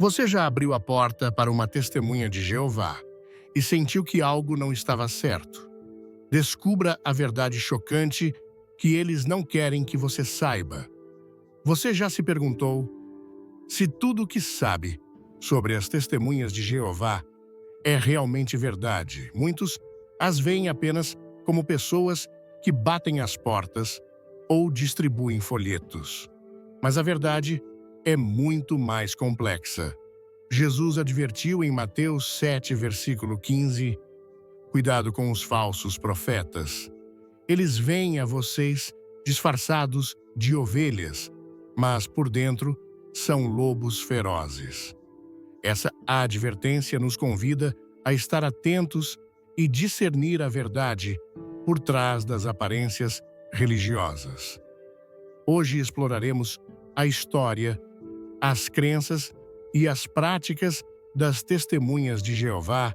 Você já abriu a porta para uma testemunha de Jeová e sentiu que algo não estava certo? Descubra a verdade chocante que eles não querem que você saiba. Você já se perguntou se tudo o que sabe sobre as testemunhas de Jeová é realmente verdade? Muitos as veem apenas como pessoas que batem as portas ou distribuem folhetos. Mas a verdade é muito mais complexa. Jesus advertiu em Mateus 7, versículo 15, cuidado com os falsos profetas. Eles vêm a vocês disfarçados de ovelhas, mas por dentro são lobos ferozes. Essa advertência nos convida a estar atentos e discernir a verdade por trás das aparências religiosas. Hoje exploraremos a história, as crenças e as práticas das testemunhas de Jeová,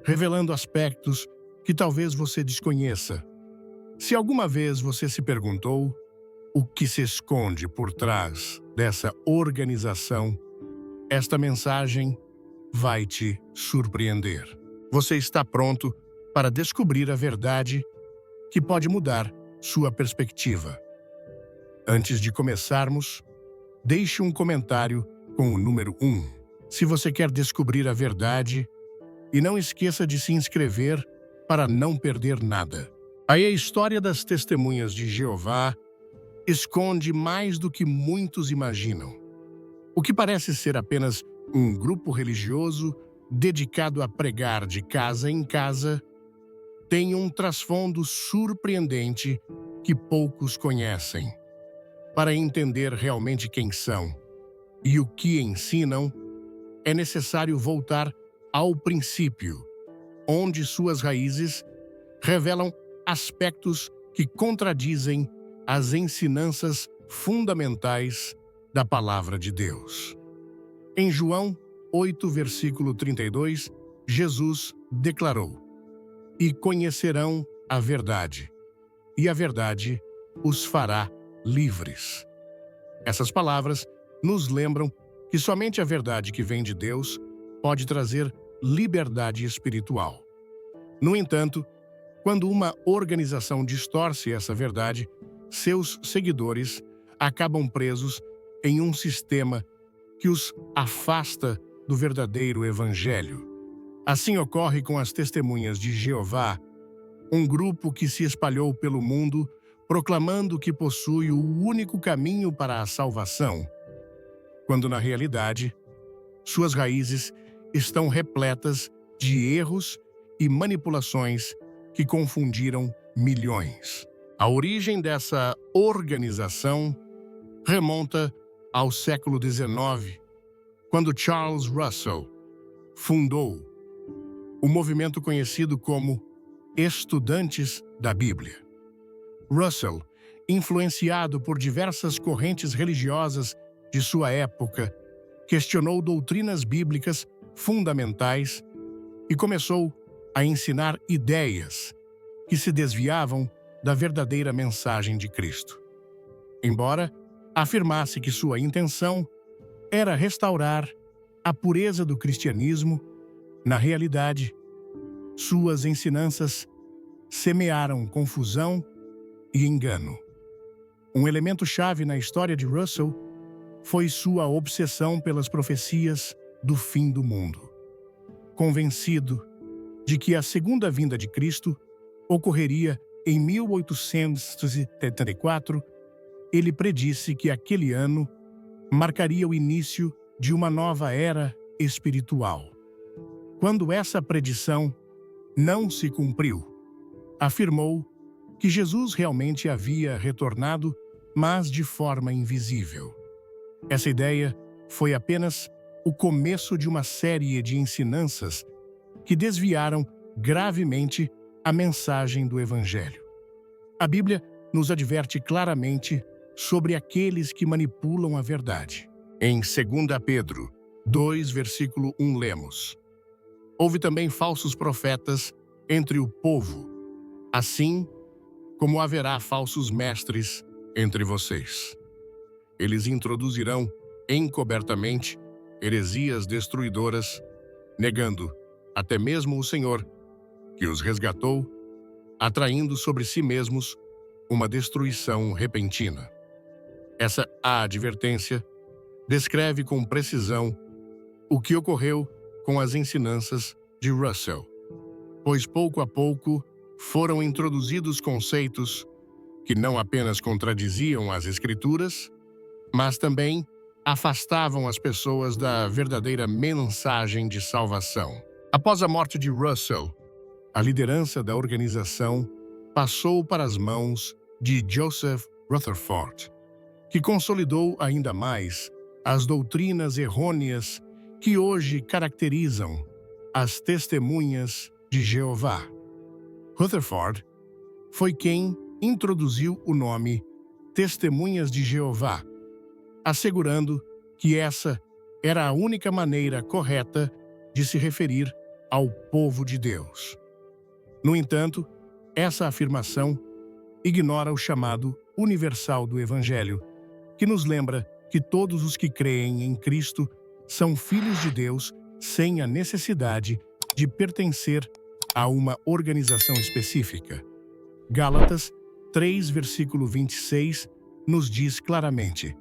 revelando aspectos que talvez você desconheça. Se alguma vez você se perguntou o que se esconde por trás dessa organização, esta mensagem vai te surpreender. Você está pronto para descobrir a verdade que pode mudar sua perspectiva. Antes de começarmos, deixe um comentário com o número 1, se você quer descobrir a verdade, e não esqueça de se inscrever para não perder nada. Aí a história das testemunhas de Jeová esconde mais do que muitos imaginam. O que parece ser apenas um grupo religioso dedicado a pregar de casa em casa tem um trasfondo surpreendente que poucos conhecem. Para entender realmente quem são e o que ensinam, é necessário voltar ao princípio, onde suas raízes revelam aspectos que contradizem as ensinanças fundamentais da Palavra de Deus. Em João 8, versículo 32, Jesus declarou: "E conhecerão a verdade, e a verdade os fará livres." Essas palavras nos lembram que somente a verdade que vem de Deus pode trazer liberdade espiritual. No entanto, quando uma organização distorce essa verdade, seus seguidores acabam presos em um sistema que os afasta do verdadeiro evangelho. Assim ocorre com as testemunhas de Jeová, um grupo que se espalhou pelo mundo proclamando que possui o único caminho para a salvação, quando na realidade, suas raízes estão repletas de erros e manipulações que confundiram milhões. A origem dessa organização remonta ao século XIX, quando Charles Russell fundou o movimento conhecido como Estudantes da Bíblia. Russell, influenciado por diversas correntes religiosas de sua época, questionou doutrinas bíblicas fundamentais e começou a ensinar ideias que se desviavam da verdadeira mensagem de Cristo. Embora afirmasse que sua intenção era restaurar a pureza do cristianismo, na realidade, suas ensinanças semearam confusão e engano. Um elemento-chave na história de Russell foi sua obsessão pelas profecias do fim do mundo. Convencido de que a segunda vinda de Cristo ocorreria em 1874, ele predisse que aquele ano marcaria o início de uma nova era espiritual. Quando essa predição não se cumpriu, afirmou que Jesus realmente havia retornado, mas de forma invisível. Essa ideia foi apenas o começo de uma série de ensinanças que desviaram gravemente a mensagem do Evangelho. A Bíblia nos adverte claramente sobre aqueles que manipulam a verdade. Em 2 Pedro 2, versículo 1, lemos: "Houve também falsos profetas entre o povo, assim como haverá falsos mestres entre vocês. Eles introduzirão encobertamente heresias destruidoras, negando até mesmo o Senhor, que os resgatou, atraindo sobre si mesmos uma destruição repentina. Essa advertência descreve com precisão o que ocorreu com as ensinanças de Russell, pois pouco a pouco foram introduzidos conceitos que não apenas contradiziam as Escrituras, mas também afastavam as pessoas da verdadeira mensagem de salvação. Após a morte de Russell, a liderança da organização passou para as mãos de Joseph Rutherford, que consolidou ainda mais as doutrinas errôneas que hoje caracterizam as Testemunhas de Jeová. Rutherford foi quem introduziu o nome Testemunhas de Jeová, assegurando que essa era a única maneira correta de se referir ao povo de Deus. No entanto, essa afirmação ignora o chamado universal do Evangelho, que nos lembra que todos os que creem em Cristo são filhos de Deus sem a necessidade de pertencer a uma organização específica. Gálatas 3, versículo 26, nos diz claramente: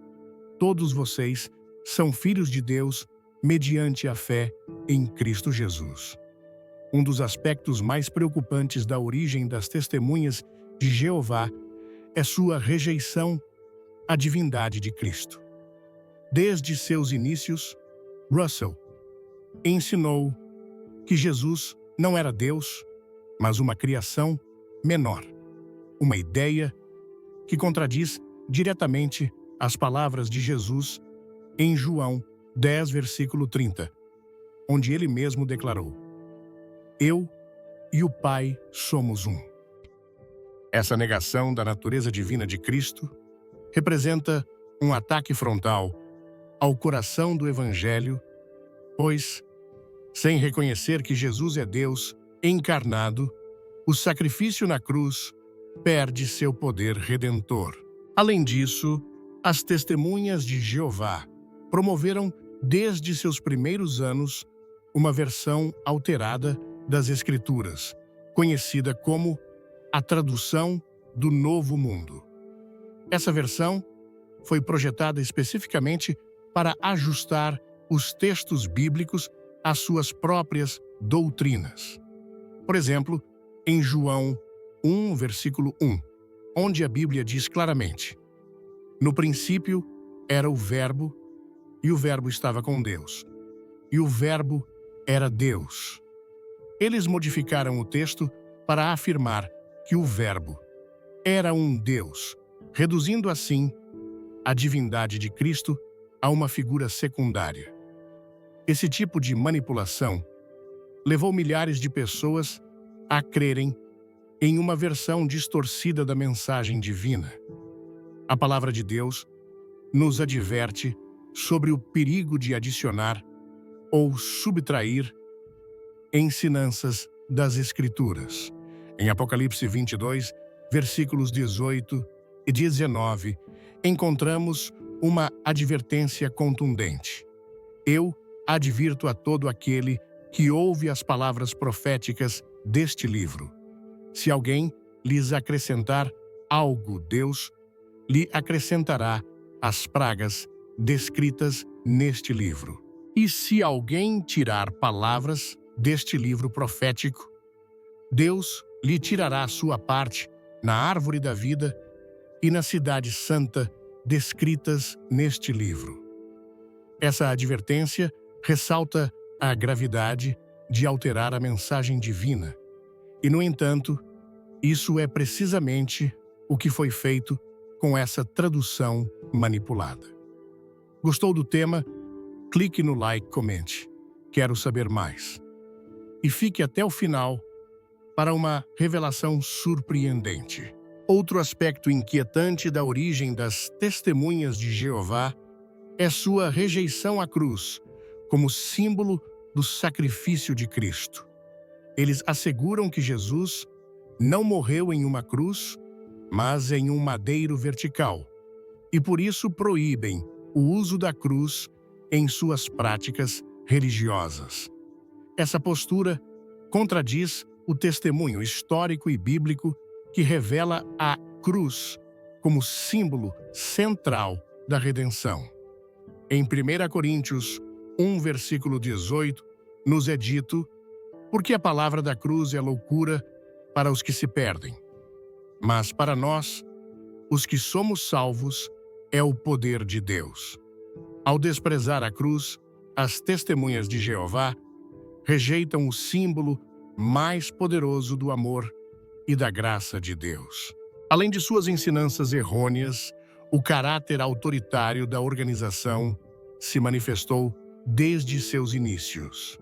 todos vocês são filhos de Deus mediante a fé em Cristo Jesus. Um dos aspectos mais preocupantes da origem das Testemunhas de Jeová é sua rejeição à divindade de Cristo. Desde seus inícios, Russell ensinou que Jesus não era Deus, mas uma criação menor, uma ideia que contradiz diretamente as palavras de Jesus em João 10, versículo 30, onde ele mesmo declarou: eu e o Pai somos um. Essa negação da natureza divina de Cristo representa um ataque frontal ao coração do Evangelho, pois, sem reconhecer que Jesus é Deus encarnado, o sacrifício na cruz perde seu poder redentor. Além disso, as Testemunhas de Jeová promoveram, desde seus primeiros anos, uma versão alterada das Escrituras, conhecida como a tradução do Novo Mundo. Essa versão foi projetada especificamente para ajustar os textos bíblicos às suas próprias doutrinas. Por exemplo, em João 1, versículo 1, onde a Bíblia diz claramente: no princípio era o Verbo, e o Verbo estava com Deus, e o Verbo era Deus. Eles modificaram o texto para afirmar que o Verbo era um Deus, reduzindo assim a divindade de Cristo a uma figura secundária. Esse tipo de manipulação levou milhares de pessoas a crerem em uma versão distorcida da mensagem divina. A palavra de Deus nos adverte sobre o perigo de adicionar ou subtrair ensinanças das Escrituras. Em Apocalipse 22, versículos 18 e 19, encontramos uma advertência contundente. Eu advirto a todo aquele que ouve as palavras proféticas deste livro. Se alguém lhes acrescentar algo, Deus lhe acrescentará as pragas descritas neste livro. E se alguém tirar palavras deste livro profético, Deus lhe tirará a sua parte na árvore da vida e na cidade santa descritas neste livro. Essa advertência ressalta a gravidade de alterar a mensagem divina. E, no entanto, isso é precisamente o que foi feito com essa tradução manipulada. Gostou do tema? Clique no like, comente. Quero saber mais. E fique até o final para uma revelação surpreendente. Outro aspecto inquietante da origem das Testemunhas de Jeová é sua rejeição à cruz como símbolo do sacrifício de Cristo. Eles asseguram que Jesus não morreu em uma cruz, mas em um madeiro vertical, e por isso proíbem o uso da cruz em suas práticas religiosas. Essa postura contradiz o testemunho histórico e bíblico que revela a cruz como símbolo central da redenção. Em 1 Coríntios 1, versículo 18, nos é dito: porque a palavra da cruz é loucura para os que se perdem, mas para nós, os que somos salvos, é o poder de Deus. Ao desprezar a cruz, as testemunhas de Jeová rejeitam o símbolo mais poderoso do amor e da graça de Deus. Além de suas ensinanças errôneas, o caráter autoritário da organização se manifestou desde seus inícios.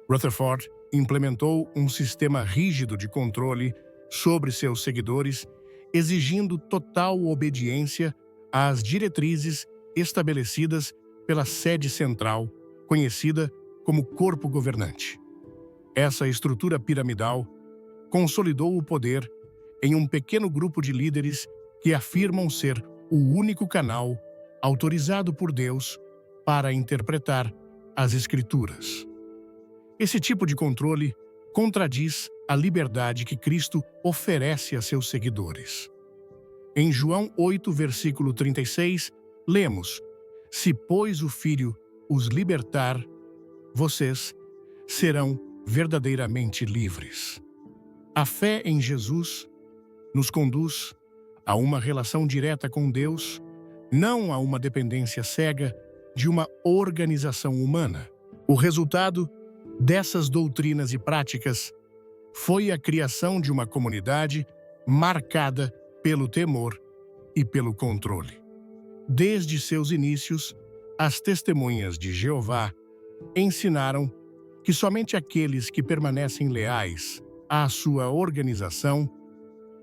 Rutherford implementou um sistema rígido de controle sobre seus seguidores, exigindo total obediência às diretrizes estabelecidas pela sede central, conhecida como corpo governante. Essa estrutura piramidal consolidou o poder em um pequeno grupo de líderes que afirmam ser o único canal autorizado por Deus para interpretar as Escrituras. Esse tipo de controle contradiz a liberdade que Cristo oferece a seus seguidores. Em João 8, versículo 36, lemos: se, pois, o Filho os libertar, vocês serão verdadeiramente livres. A fé em Jesus nos conduz a uma relação direta com Deus, não a uma dependência cega de uma organização humana. O resultado dessas doutrinas e práticas foi a criação de uma comunidade marcada pelo temor e pelo controle. Desde seus inícios, as testemunhas de Jeová ensinaram que somente aqueles que permanecem leais à sua organização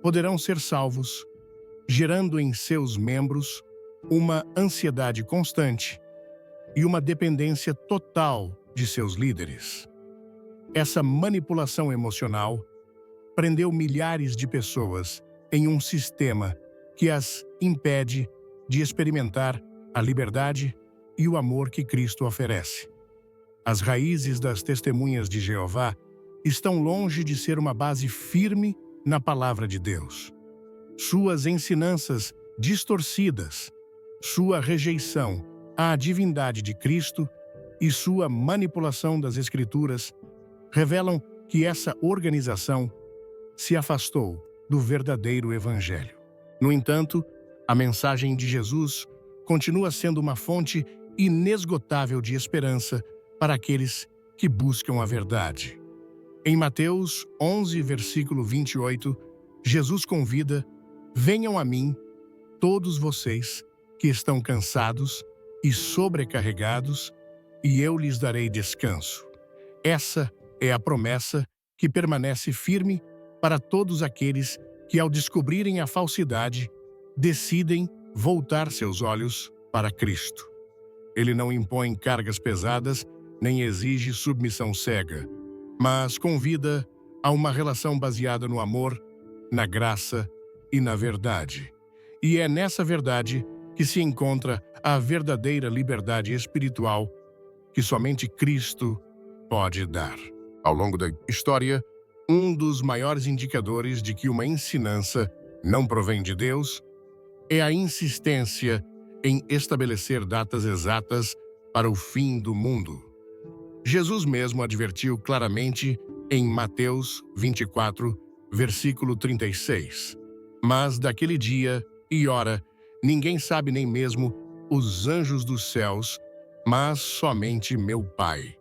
poderão ser salvos, gerando em seus membros uma ansiedade constante e uma dependência total de seus líderes. Essa manipulação emocional prendeu milhares de pessoas em um sistema que as impede de experimentar a liberdade e o amor que Cristo oferece. As raízes das testemunhas de Jeová estão longe de ser uma base firme na palavra de Deus. Suas ensinanças distorcidas, sua rejeição à divindade de Cristo e sua manipulação das Escrituras revelam que essa organização se afastou do verdadeiro Evangelho. No entanto, a mensagem de Jesus continua sendo uma fonte inesgotável de esperança para aqueles que buscam a verdade. Em Mateus 11, versículo 28, Jesus convida: venham a mim, todos vocês que estão cansados e sobrecarregados, e eu lhes darei descanso. Essa é a promessa que permanece firme para todos aqueles que, ao descobrirem a falsidade, decidem voltar seus olhos para Cristo. Ele não impõe cargas pesadas, nem exige submissão cega, mas convida a uma relação baseada no amor, na graça e na verdade. E é nessa verdade que se encontra a verdadeira liberdade espiritual que somente Cristo pode dar. Ao longo da história, um dos maiores indicadores de que uma ensinança não provém de Deus é a insistência em estabelecer datas exatas para o fim do mundo. Jesus mesmo advertiu claramente em Mateus 24, versículo 36. Mas daquele dia e hora ninguém sabe, nem mesmo os anjos dos céus, mas somente meu Pai.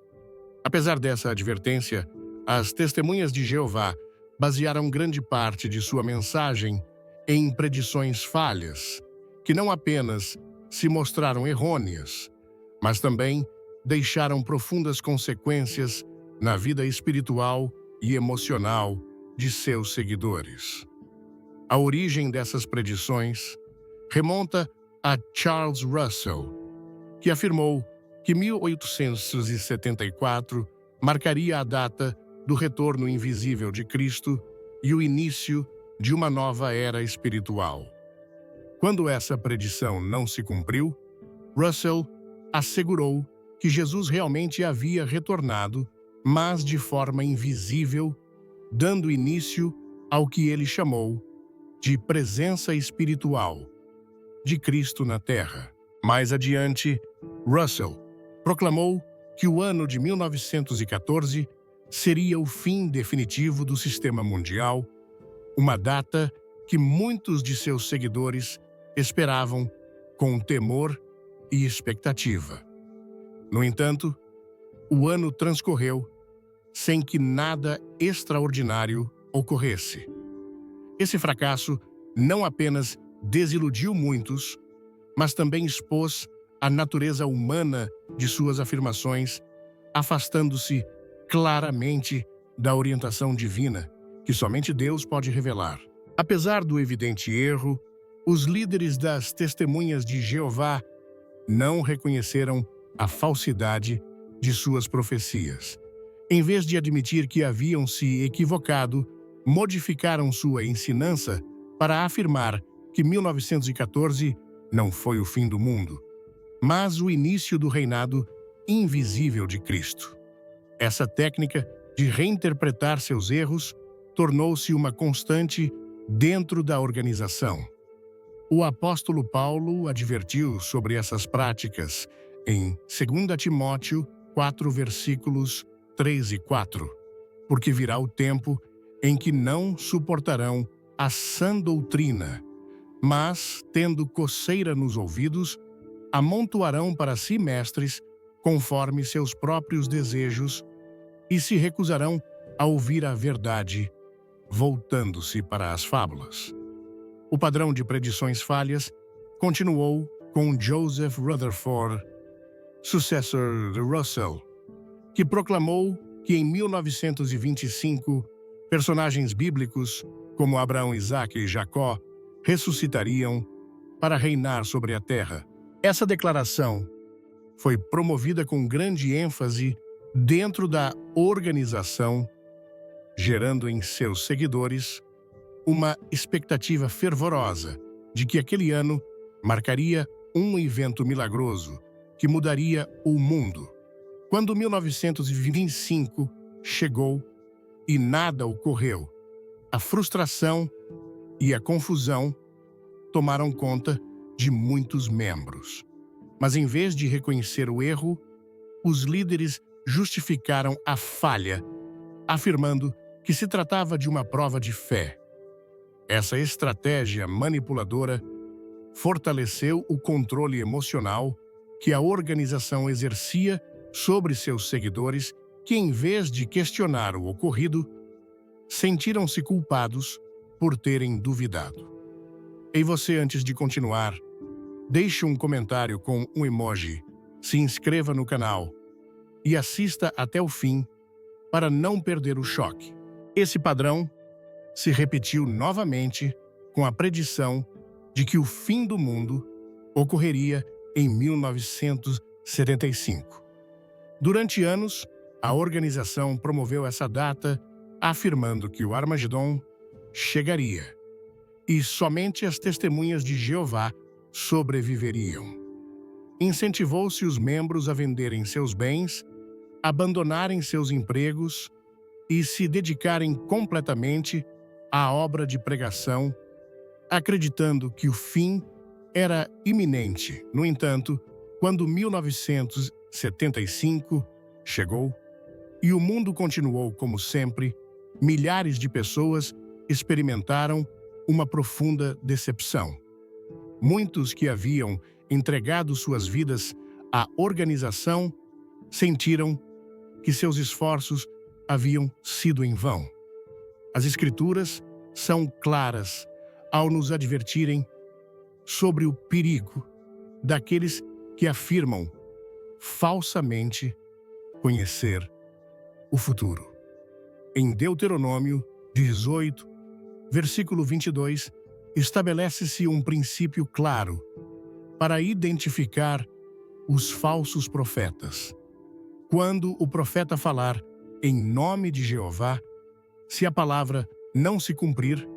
Apesar dessa advertência, as testemunhas de Jeová basearam grande parte de sua mensagem em predições falhas, que não apenas se mostraram errôneas, mas também deixaram profundas consequências na vida espiritual e emocional de seus seguidores. A origem dessas predições remonta a Charles Russell, que afirmou que 1874 marcaria a data do retorno invisível de Cristo e o início de uma nova era espiritual. Quando essa predição não se cumpriu, Russell assegurou que Jesus realmente havia retornado, mas de forma invisível, dando início ao que ele chamou de presença espiritual de Cristo na Terra. Mais adiante, Russell proclamou que o ano de 1914 seria o fim definitivo do sistema mundial, uma data que muitos de seus seguidores esperavam com temor e expectativa. No entanto, o ano transcorreu sem que nada extraordinário ocorresse. Esse fracasso não apenas desiludiu muitos, mas também expôs a natureza humana de suas afirmações, afastando-se claramente da orientação divina que somente Deus pode revelar. Apesar do evidente erro, os líderes das Testemunhas de Jeová não reconheceram a falsidade de suas profecias. Em vez de admitir que haviam se equivocado, modificaram sua ensinança para afirmar que 1914 não foi o fim do mundo, mas o início do reinado invisível de Cristo. Essa técnica de reinterpretar seus erros tornou-se uma constante dentro da organização. O apóstolo Paulo advertiu sobre essas práticas em 2 Timóteo 4, versículos 3 e 4, porque virá o tempo em que não suportarão a sã doutrina, mas, tendo coceira nos ouvidos, amontoarão para si mestres conforme seus próprios desejos e se recusarão a ouvir a verdade, voltando-se para as fábulas. O padrão de predições falhas continuou com Joseph Rutherford, sucessor de Russell, que proclamou que em 1925 personagens bíblicos como Abraão, Isaque e Jacó ressuscitariam para reinar sobre a terra. Essa declaração foi promovida com grande ênfase dentro da organização, gerando em seus seguidores uma expectativa fervorosa de que aquele ano marcaria um evento milagroso que mudaria o mundo. Quando 1925 chegou e nada ocorreu, a frustração e a confusão tomaram conta de muitos membros. Mas em vez de reconhecer o erro, os líderes justificaram a falha, afirmando que se tratava de uma prova de fé. Essa estratégia manipuladora fortaleceu o controle emocional que a organização exercia sobre seus seguidores, que, em vez de questionar o ocorrido, sentiram-se culpados por terem duvidado. E você, antes de continuar, deixe um comentário com um emoji, se inscreva no canal e assista até o fim para não perder o choque. Esse padrão se repetiu novamente com a predição de que o fim do mundo ocorreria em 1975. Durante anos, a organização promoveu essa data, afirmando que o Armagedon chegaria e somente as Testemunhas de Jeová sobreviveriam. Incentivou-se os membros a venderem seus bens, abandonarem seus empregos e se dedicarem completamente à obra de pregação, acreditando que o fim era iminente. No entanto, quando 1975 chegou e o mundo continuou como sempre, milhares de pessoas experimentaram uma profunda decepção. Muitos que haviam entregado suas vidas à organização sentiram que seus esforços haviam sido em vão. As Escrituras são claras ao nos advertirem sobre o perigo daqueles que afirmam falsamente conhecer o futuro. Em Deuteronômio 18, versículo 22, estabelece-se um princípio claro para identificar os falsos profetas. Quando o profeta falar em nome de Jeová, se a palavra não se cumprir,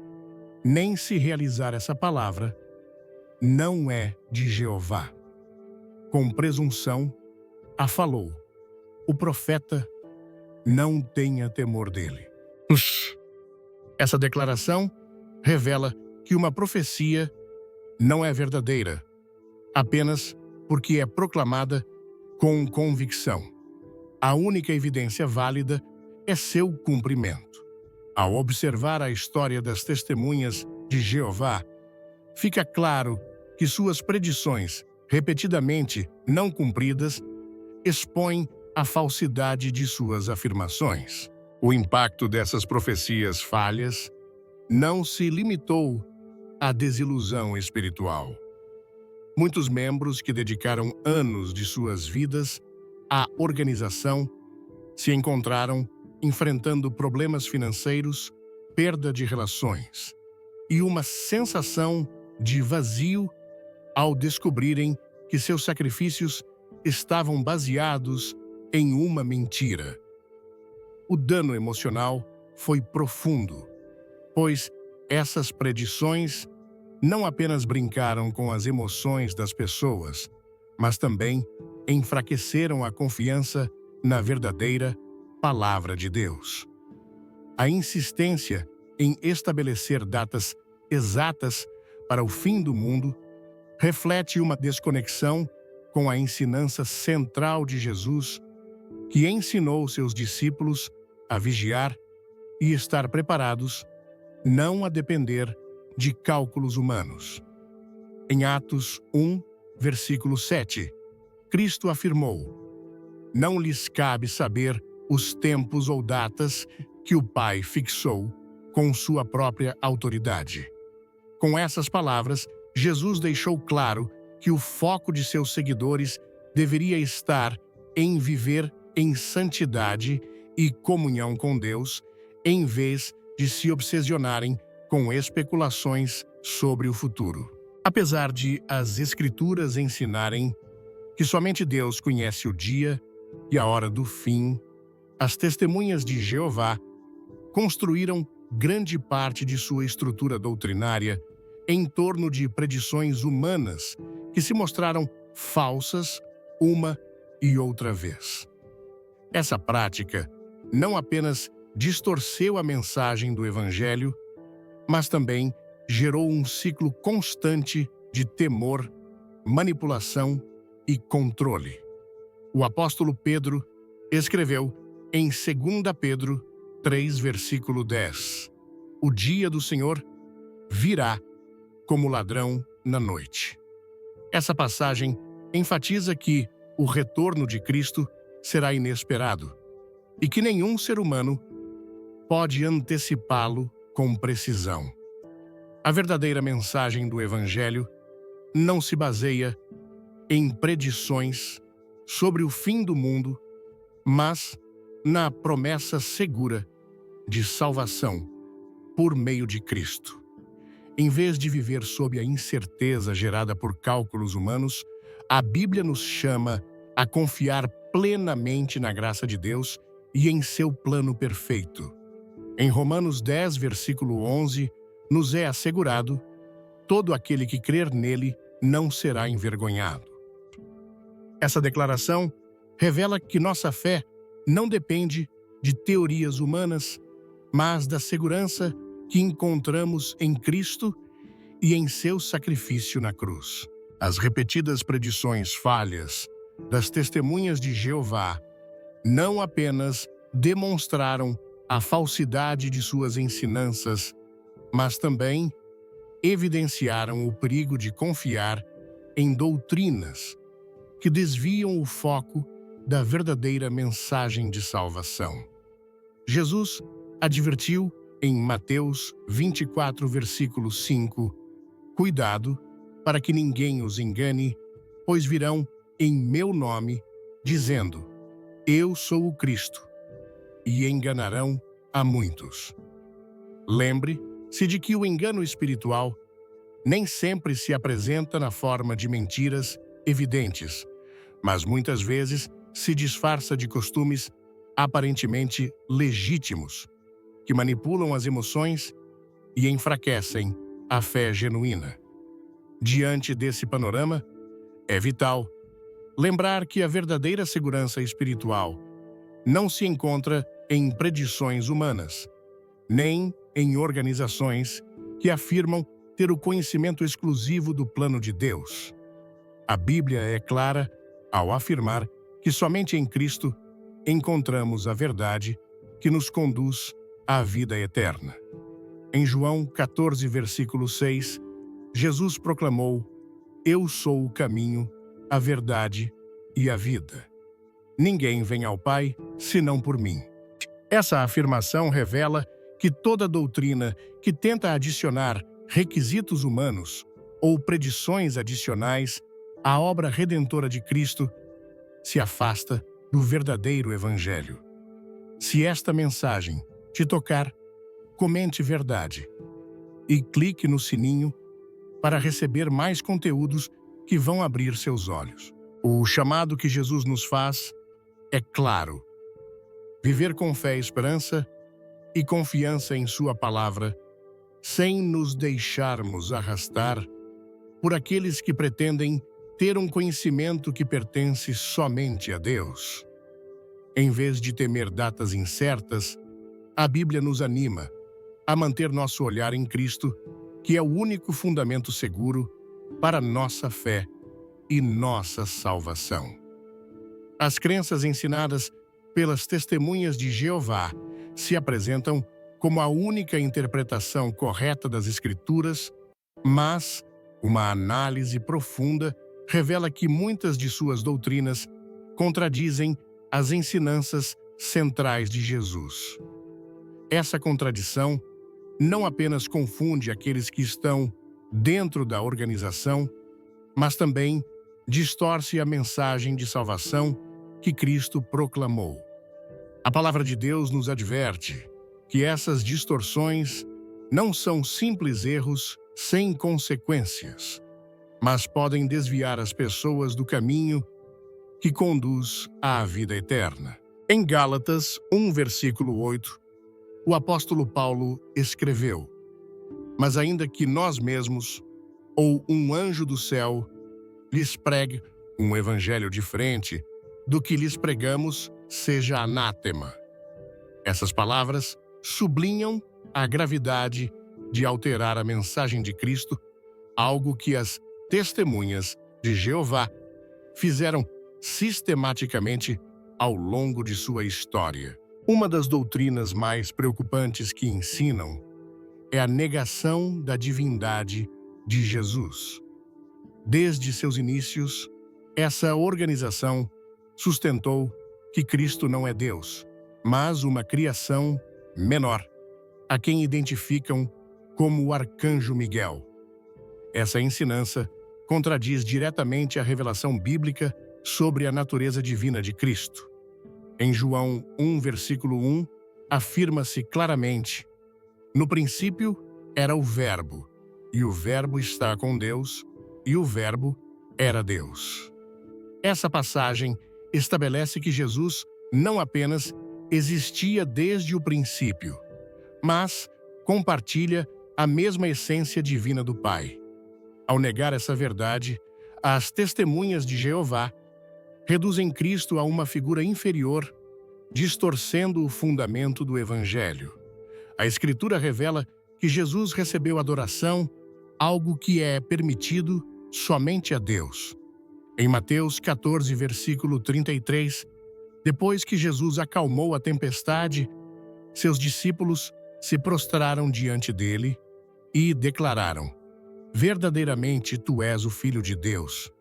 nem se realizar essa palavra, não é de Jeová. com presunção, a falou. O profeta não tenha temor dele. Essa declaração revela que uma profecia não é verdadeira, apenas porque é proclamada com convicção. A única evidência válida é seu cumprimento. Ao observar a história das testemunhas de Jeová, fica claro que suas predições, repetidamente não cumpridas, expõem a falsidade de suas afirmações. O impacto dessas profecias falhas não se limitou à desilusão espiritual. Muitos membros que dedicaram anos de suas vidas à organização se encontraram enfrentando problemas financeiros, perda de relações e uma sensação de vazio ao descobrirem que seus sacrifícios estavam baseados em uma mentira. O dano emocional foi profundo, pois essas predições não apenas brincaram com as emoções das pessoas, mas também enfraqueceram a confiança na verdadeira Palavra de Deus. A insistência em estabelecer datas exatas para o fim do mundo reflete uma desconexão com a ensinança central de Jesus, que ensinou seus discípulos a vigiar e estar preparados, não a depender de cálculos humanos. Em Atos 1, versículo 7, Cristo afirmou: não lhes cabe saber os tempos ou datas que o Pai fixou com sua própria autoridade. Com essas palavras, Jesus deixou claro que o foco de seus seguidores deveria estar em viver em santidade e comunhão com Deus, em vez de se obsessionarem com especulações sobre o futuro. Apesar de as Escrituras ensinarem que somente Deus conhece o dia e a hora do fim, as testemunhas de Jeová construíram grande parte de sua estrutura doutrinária em torno de predições humanas que se mostraram falsas uma e outra vez. Essa prática não apenas distorceu a mensagem do Evangelho, mas também gerou um ciclo constante de temor, manipulação e controle. O apóstolo Pedro escreveu em 2 Pedro 3, versículo 10: o dia do Senhor virá como ladrão na noite. Essa passagem enfatiza que o retorno de Cristo será inesperado e que nenhum ser humano pode antecipá-lo com precisão. A verdadeira mensagem do Evangelho não se baseia em predições sobre o fim do mundo, mas na promessa segura de salvação por meio de Cristo. Em vez de viver sob a incerteza gerada por cálculos humanos, a Bíblia nos chama a confiar plenamente na graça de Deus e em seu plano perfeito. Em Romanos 10, versículo 11, nos é assegurado: todo aquele que crer nele não será envergonhado. Essa declaração revela que nossa fé não depende de teorias humanas, mas da segurança que encontramos em Cristo e em seu sacrifício na cruz. As repetidas predições falhas das testemunhas de Jeová não apenas demonstraram a falsidade de suas ensinanças, mas também evidenciaram o perigo de confiar em doutrinas que desviam o foco da verdadeira mensagem de salvação. Jesus advertiu em Mateus 24, versículo 5, cuidado para que ninguém os engane, pois virão em meu nome, dizendo: eu sou o Cristo, e enganarão a muitos. Lembre-se de que o engano espiritual nem sempre se apresenta na forma de mentiras evidentes, mas muitas vezes se disfarça de costumes aparentemente legítimos, que manipulam as emoções e enfraquecem a fé genuína. Diante desse panorama, é vital Lembrar que a verdadeira segurança espiritual não se encontra em predições humanas, nem em organizações que afirmam ter o conhecimento exclusivo do plano de Deus. A Bíblia é clara ao afirmar que somente em Cristo encontramos a verdade que nos conduz à vida eterna. Em João 14, versículo 6, Jesus proclamou: "Eu sou o caminho, a verdade e a vida. Ninguém vem ao Pai senão por mim." Essa afirmação revela que toda doutrina que tenta adicionar requisitos humanos ou predições adicionais à obra redentora de Cristo se afasta do verdadeiro Evangelho. Se esta mensagem te tocar, comente verdade e clique no sininho para receber mais conteúdos que vão abrir seus olhos. O chamado que Jesus nos faz é claro: viver com fé, esperança e confiança em Sua palavra, sem nos deixarmos arrastar por aqueles que pretendem ter um conhecimento que pertence somente a Deus. Em vez de temer datas incertas, a Bíblia nos anima a manter nosso olhar em Cristo, que é o único fundamento seguro para nossa fé e nossa salvação. As crenças ensinadas pelas testemunhas de Jeová se apresentam como a única interpretação correta das Escrituras, mas uma análise profunda revela que muitas de suas doutrinas contradizem as ensinanças centrais de Jesus. Essa contradição não apenas confunde aqueles que estão dentro da organização, mas também distorce a mensagem de salvação que Cristo proclamou. A palavra de Deus nos adverte que essas distorções não são simples erros sem consequências, mas podem desviar as pessoas do caminho que conduz à vida eterna. Em Gálatas 1, versículo 8, o apóstolo Paulo escreveu: "Mas ainda que nós mesmos, ou um anjo do céu, lhes pregue um evangelho diferente do que lhes pregamos, seja anátema." Essas palavras sublinham a gravidade de alterar a mensagem de Cristo, algo que as testemunhas de Jeová fizeram sistematicamente ao longo de sua história. Uma das doutrinas mais preocupantes que ensinam é a negação da divindade de Jesus. Desde seus inícios, essa organização sustentou que Cristo não é Deus, mas uma criação menor, a quem identificam como o arcanjo Miguel. Essa ensinança contradiz diretamente a revelação bíblica sobre a natureza divina de Cristo. Em João 1, versículo 1, afirma-se claramente: "No princípio era o Verbo, e o Verbo está com Deus, e o Verbo era Deus." Essa passagem estabelece que Jesus não apenas existia desde o princípio, mas compartilha a mesma essência divina do Pai. Ao negar essa verdade, as testemunhas de Jeová reduzem Cristo a uma figura inferior, distorcendo o fundamento do Evangelho. A Escritura revela que Jesus recebeu adoração, algo que é permitido somente a Deus. Em Mateus 14, versículo 33, depois que Jesus acalmou a tempestade, seus discípulos se prostraram diante dele e declararam: "Verdadeiramente tu és o Filho de Deus."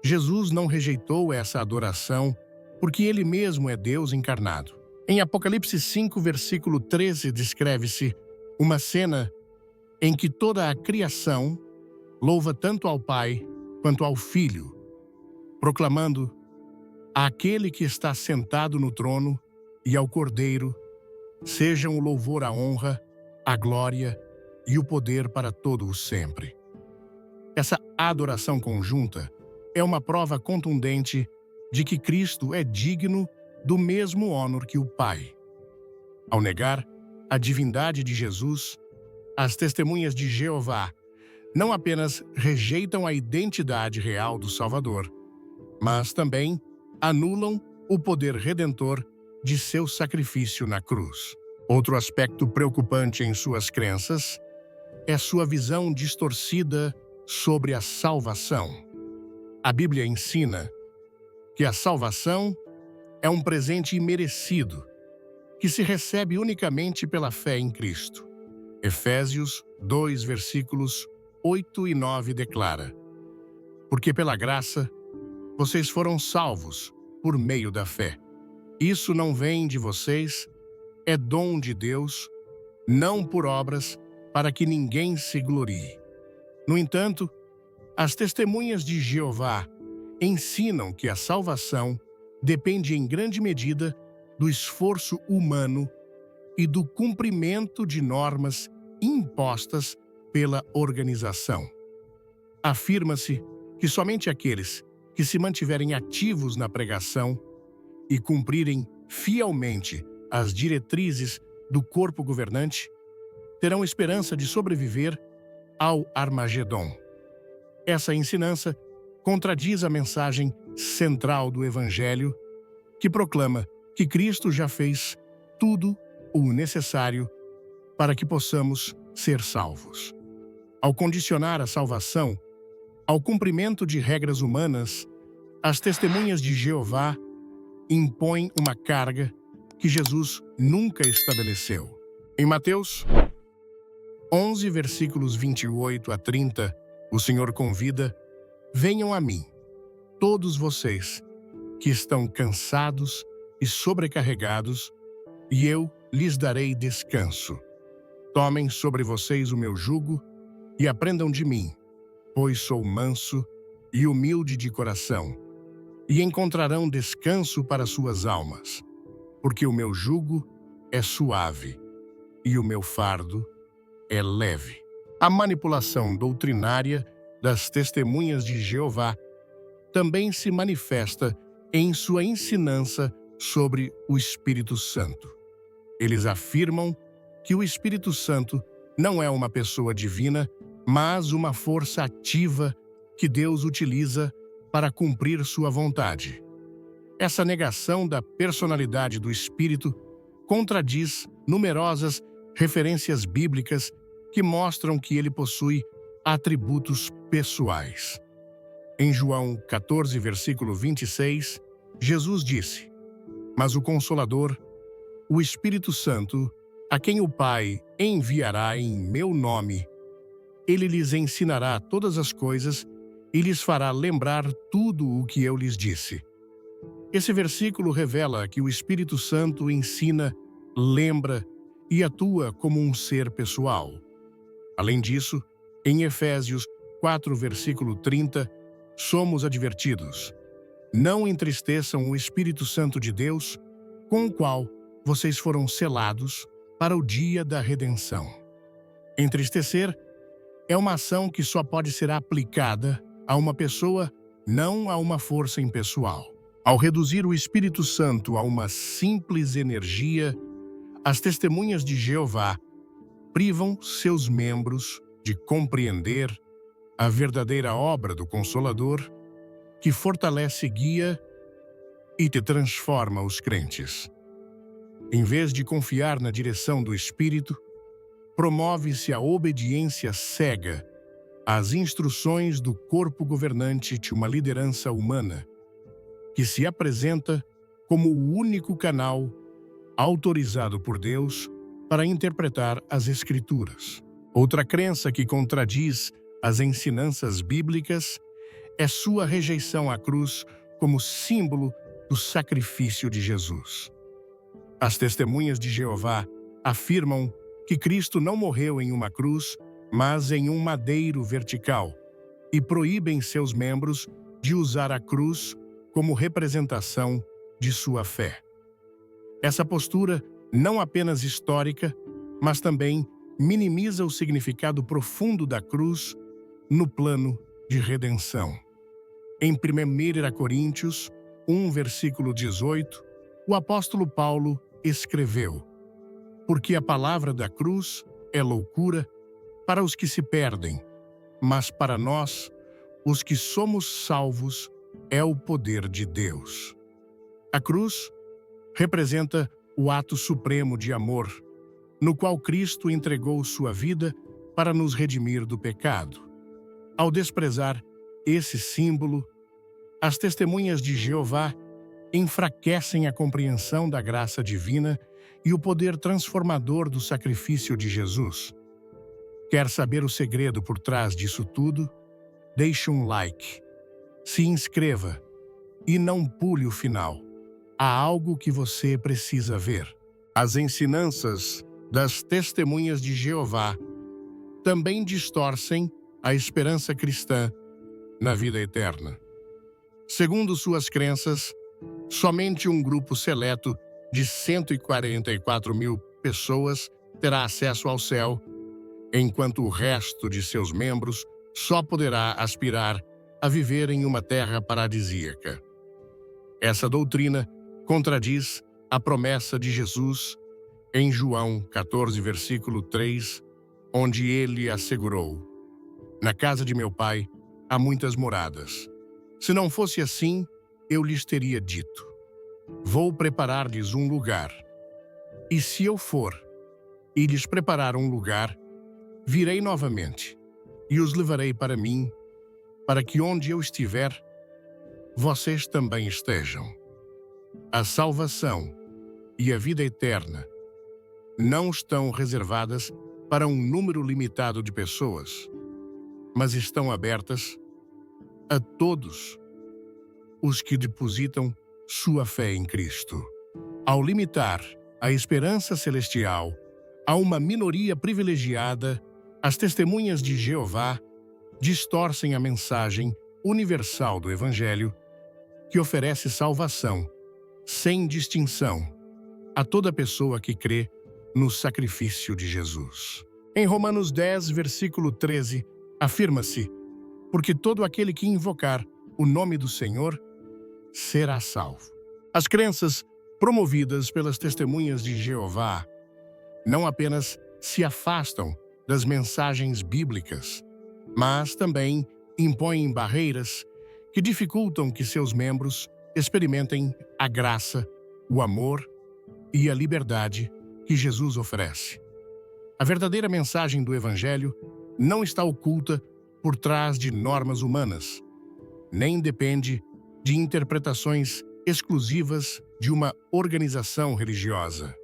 Jesus não rejeitou essa adoração porque ele mesmo é Deus encarnado. Em Apocalipse 5, versículo 13, descreve-se uma cena em que toda a criação louva tanto ao Pai quanto ao Filho, proclamando: "Àquele que está sentado no trono e ao Cordeiro sejam o louvor, a honra, a glória e o poder para todo o sempre." Essa adoração conjunta é uma prova contundente de que Cristo é digno do mesmo honor que o Pai. Ao negar a divindade de Jesus, as testemunhas de Jeová não apenas rejeitam a identidade real do Salvador, mas também anulam o poder redentor de seu sacrifício na cruz. Outro aspecto preocupante em suas crenças é sua visão distorcida sobre a salvação. A Bíblia ensina que a salvação é um presente imerecido, que se recebe unicamente pela fé em Cristo. Efésios 2, versículos 8 e 9 declara: porque pela graça vocês foram salvos por meio da fé. Isso não vem de vocês, é dom de Deus, não por obras, para que ninguém se glorie. No entanto, as testemunhas de Jeová ensinam que a salvação depende em grande medida do esforço humano e do cumprimento de normas impostas pela organização. Afirma-se que somente aqueles que se mantiverem ativos na pregação e cumprirem fielmente as diretrizes do corpo governante terão esperança de sobreviver ao Armagedon. Essa ensinança contradiz a mensagem central do Evangelho, que proclama que Cristo já fez tudo o necessário para que possamos ser salvos. Ao condicionar a salvação ao cumprimento de regras humanas, as testemunhas de Jeová impõem uma carga que Jesus nunca estabeleceu. Em Mateus 11, versículos 28 a 30, o Senhor convida: venham a mim, todos vocês que estão cansados e sobrecarregados, e eu lhes darei descanso. Tomem sobre vocês o meu jugo e aprendam de mim, pois sou manso e humilde de coração, e encontrarão descanso para suas almas, porque o meu jugo é suave e o meu fardo é leve. A manipulação doutrinária das testemunhas de Jeová também se manifesta em sua ensinança sobre o Espírito Santo. Eles afirmam que o Espírito Santo não é uma pessoa divina, mas uma força ativa que Deus utiliza para cumprir sua vontade. Essa negação da personalidade do Espírito contradiz numerosas referências bíblicas que mostram que ele possui atributos pessoais. Em João 14, versículo 26, Jesus disse: mas o Consolador, o Espírito Santo, a quem o Pai enviará em meu nome, ele lhes ensinará todas as coisas e lhes fará lembrar tudo o que eu lhes disse. Esse versículo revela que o Espírito Santo ensina, lembra e atua como um ser pessoal. Além disso, em Efésios 4, versículo 30, somos advertidos: não entristeçam o Espírito Santo de Deus, com o qual vocês foram selados para o dia da redenção. Entristecer é uma ação que só pode ser aplicada a uma pessoa, não a uma força impessoal. Ao reduzir o Espírito Santo a uma simples energia, as testemunhas de Jeová privam seus membros de compreender a verdadeira obra do Consolador, que fortalece, guia e te transforma os crentes. Em vez de confiar na direção do Espírito, promove-se a obediência cega às instruções do corpo governante de uma liderança humana, que se apresenta como o único canal autorizado por Deus para interpretar as Escrituras. Outra crença que contradiz as ensinanças bíblicas é sua rejeição à cruz como símbolo do sacrifício de Jesus. As testemunhas de Jeová afirmam que Cristo não morreu em uma cruz, mas em um madeiro vertical, e proíbem seus membros de usar a cruz como representação de sua fé. Essa postura, não apenas histórica, mas também minimiza o significado profundo da cruz no plano de redenção. Em 1 Coríntios 1, versículo 18, o apóstolo Paulo escreveu: porque a palavra da cruz é loucura para os que se perdem, mas para nós, os que somos salvos, é o poder de Deus. A cruz representa o ato supremo de amor, no qual Cristo entregou sua vida para nos redimir do pecado. Ao desprezar esse símbolo, as testemunhas de Jeová enfraquecem a compreensão da graça divina e o poder transformador do sacrifício de Jesus. Quer saber o segredo por trás disso tudo? Deixe um like, se inscreva e não pule o final. Há algo que você precisa ver. As ensinanças das testemunhas de Jeová também distorcem a esperança cristã na vida eterna. Segundo suas crenças, somente um grupo seleto de 144 mil pessoas terá acesso ao céu, enquanto o resto de seus membros só poderá aspirar a viver em uma terra paradisíaca. Essa doutrina contradiz a promessa de Jesus em João 14, versículo 3, onde ele assegurou: "Na casa de meu pai há muitas moradas. Se não fosse assim, eu lhes teria dito: vou preparar-lhes um lugar. E se eu for e lhes preparar um lugar, virei novamente e os levarei para mim, para que onde eu estiver, vocês também estejam." A salvação e a vida eterna não estão reservadas para um número limitado de pessoas, mas estão abertas a todos os que depositam sua fé em Cristo. Ao limitar a esperança celestial a uma minoria privilegiada, as testemunhas de Jeová distorcem a mensagem universal do Evangelho, que oferece salvação, sem distinção, a toda pessoa que crê no sacrifício de Jesus. Em Romanos 10, versículo 13, afirma-se: "Porque todo aquele que invocar o nome do Senhor será salvo." As crenças promovidas pelas testemunhas de Jeová não apenas se afastam das mensagens bíblicas, mas também impõem barreiras que dificultam que seus membros experimentem a graça, o amor e a liberdade que Jesus oferece. A verdadeira mensagem do Evangelho não está oculta por trás de normas humanas, nem depende de interpretações exclusivas de uma organização religiosa.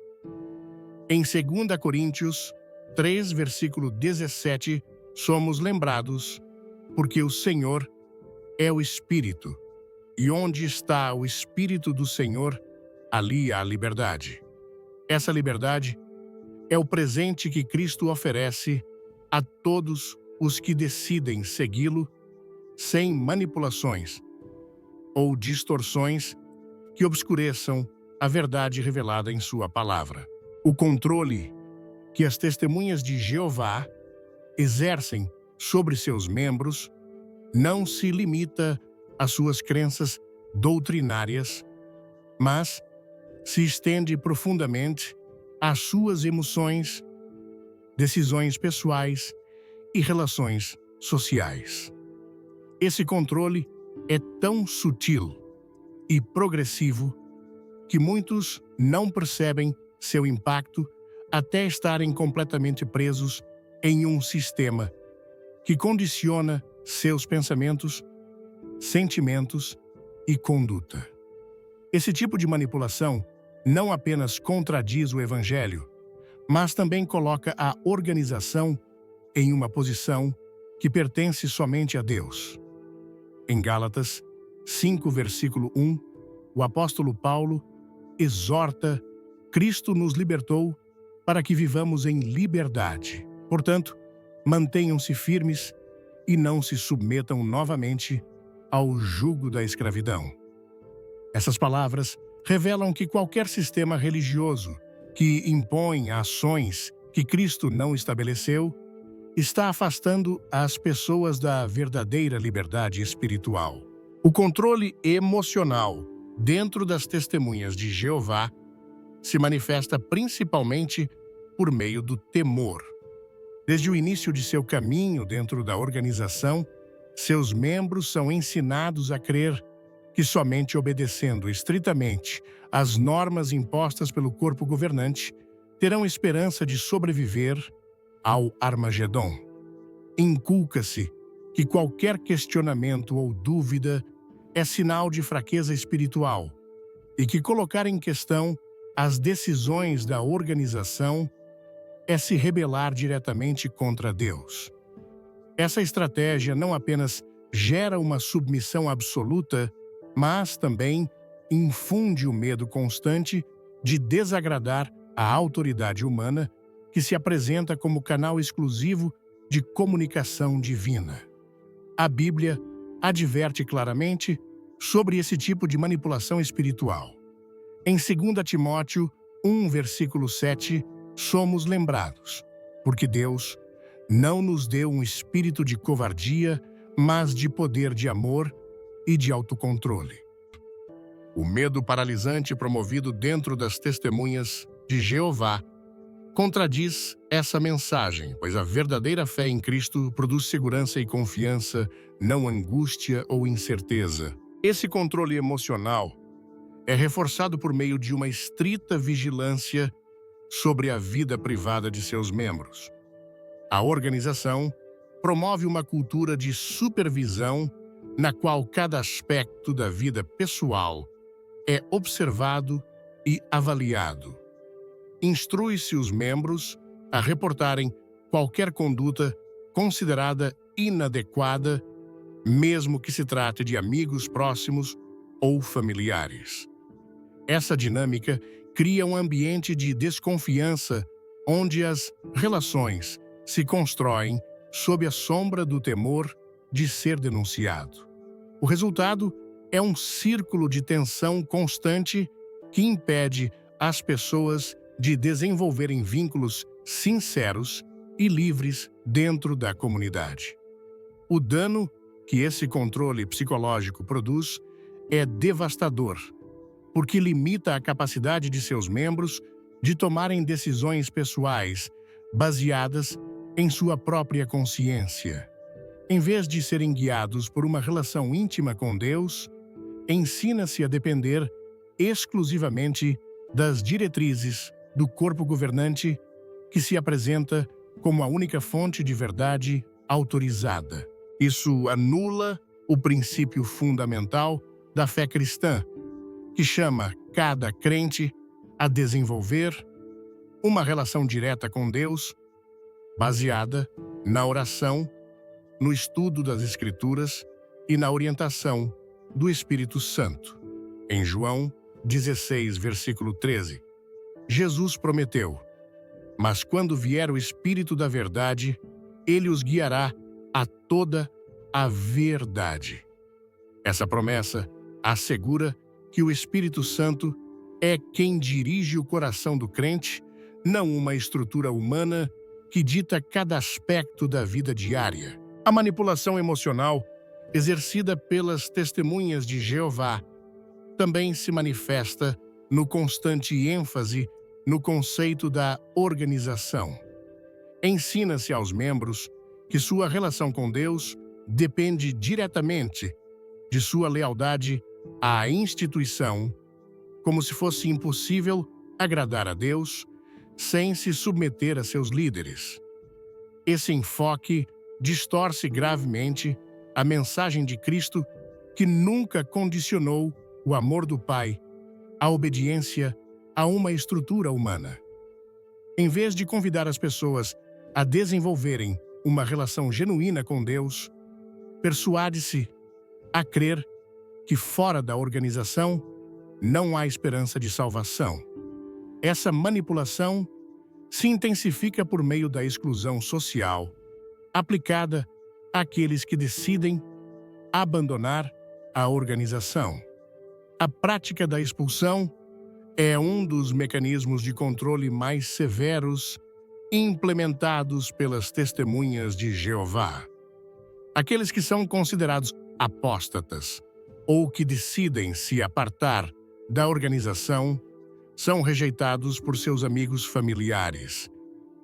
Em 2 Coríntios 3, versículo 17, somos lembrados: "Porque o Senhor é o Espírito, e onde está o Espírito do Senhor, ali há liberdade." Essa liberdade é o presente que Cristo oferece a todos os que decidem segui-lo sem manipulações ou distorções que obscureçam a verdade revelada em sua palavra. O controle que as testemunhas de Jeová exercem sobre seus membros não se limita às suas crenças doutrinárias, mas se estende profundamente às suas emoções, decisões pessoais e relações sociais. Esse controle é tão sutil e progressivo que muitos não percebem seu impacto até estarem completamente presos em um sistema que condiciona seus pensamentos, sentimentos e conduta. Esse tipo de manipulação não apenas contradiz o Evangelho, mas também coloca a organização em uma posição que pertence somente a Deus. Em Gálatas 5, versículo 1, o apóstolo Paulo exorta: "Cristo nos libertou para que vivamos em liberdade. Portanto, mantenham-se firmes e não se submetam novamente ao jugo da escravidão." Essas palavras revelam que qualquer sistema religioso que impõe ações que Cristo não estabeleceu está afastando as pessoas da verdadeira liberdade espiritual. O controle emocional dentro das testemunhas de Jeová se manifesta principalmente por meio do temor. Desde o início de seu caminho dentro da organização, seus membros são ensinados a crer que somente obedecendo estritamente às normas impostas pelo corpo governante terão esperança de sobreviver ao Armagedon. Inculca-se que qualquer questionamento ou dúvida é sinal de fraqueza espiritual e que colocar em questão as decisões da organização é se rebelar diretamente contra Deus. Essa estratégia não apenas gera uma submissão absoluta, mas também infunde o medo constante de desagradar a autoridade humana que se apresenta como canal exclusivo de comunicação divina. A Bíblia adverte claramente sobre esse tipo de manipulação espiritual. Em 2 Timóteo 1, versículo 7, somos lembrados, porque Deus não nos deu um espírito de covardia, mas de poder, de amor e de autocontrole. O medo paralisante promovido dentro das testemunhas de Jeová contradiz essa mensagem, pois a verdadeira fé em Cristo produz segurança e confiança, não angústia ou incerteza. Esse controle emocional é reforçado por meio de uma estrita vigilância sobre a vida privada de seus membros. A organização promove uma cultura de supervisão na qual cada aspecto da vida pessoal é observado e avaliado. Instrui-se os membros a reportarem qualquer conduta considerada inadequada, mesmo que se trate de amigos próximos ou familiares. Essa dinâmica cria um ambiente de desconfiança onde as relações se constroem sob a sombra do temor de ser denunciado. O resultado é um círculo de tensão constante que impede as pessoas de desenvolverem vínculos sinceros e livres dentro da comunidade. O dano que esse controle psicológico produz é devastador, porque limita a capacidade de seus membros de tomarem decisões pessoais baseadas em sua própria consciência. Em vez de serem guiados por uma relação íntima com Deus, ensina-se a depender exclusivamente das diretrizes do corpo governante que se apresenta como a única fonte de verdade autorizada. Isso anula o princípio fundamental da fé cristã, que chama cada crente a desenvolver uma relação direta com Deus, baseada na oração, no estudo das Escrituras e na orientação do Espírito Santo. Em João 16, versículo 13, Jesus prometeu: "Mas quando vier o Espírito da verdade, ele os guiará a toda a verdade." Essa promessa assegura que o Espírito Santo é quem dirige o coração do crente, não uma estrutura humana que dita cada aspecto da vida diária. A manipulação emocional exercida pelas testemunhas de Jeová também se manifesta no constante ênfase no conceito da organização. Ensina-se aos membros que sua relação com Deus depende diretamente de sua lealdade à instituição, como se fosse impossível agradar a Deus sem se submeter a seus líderes. Esse enfoque distorce gravemente a mensagem de Cristo, que nunca condicionou o amor do Pai à obediência a uma estrutura humana. Em vez de convidar as pessoas a desenvolverem uma relação genuína com Deus, persuade-se a crer que fora da organização não há esperança de salvação. Essa manipulação se intensifica por meio da exclusão social, aplicada àqueles que decidem abandonar a organização. A prática da expulsão é um dos mecanismos de controle mais severos implementados pelas testemunhas de Jeová. Aqueles que são considerados apóstatas ou que decidem se apartar da organização são rejeitados por seus amigos familiares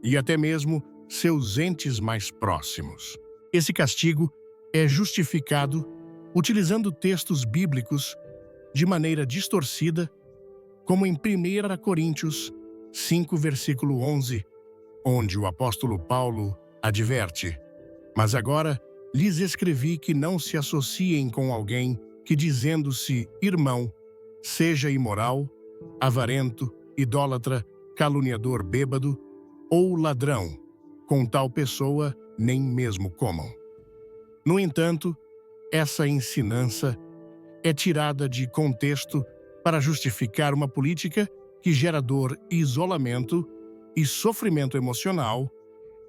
e até mesmo seus entes mais próximos. Esse castigo é justificado utilizando textos bíblicos de maneira distorcida, como em 1 Coríntios 5, versículo 11, onde o apóstolo Paulo adverte: "Mas agora lhes escrevi que não se associem com alguém que, dizendo-se irmão, seja imoral, avarento, idólatra, caluniador, bêbado ou ladrão. Com tal pessoa nem mesmo comam." No entanto, essa ensinança é tirada de contexto para justificar uma política que gera dor, isolamento e sofrimento emocional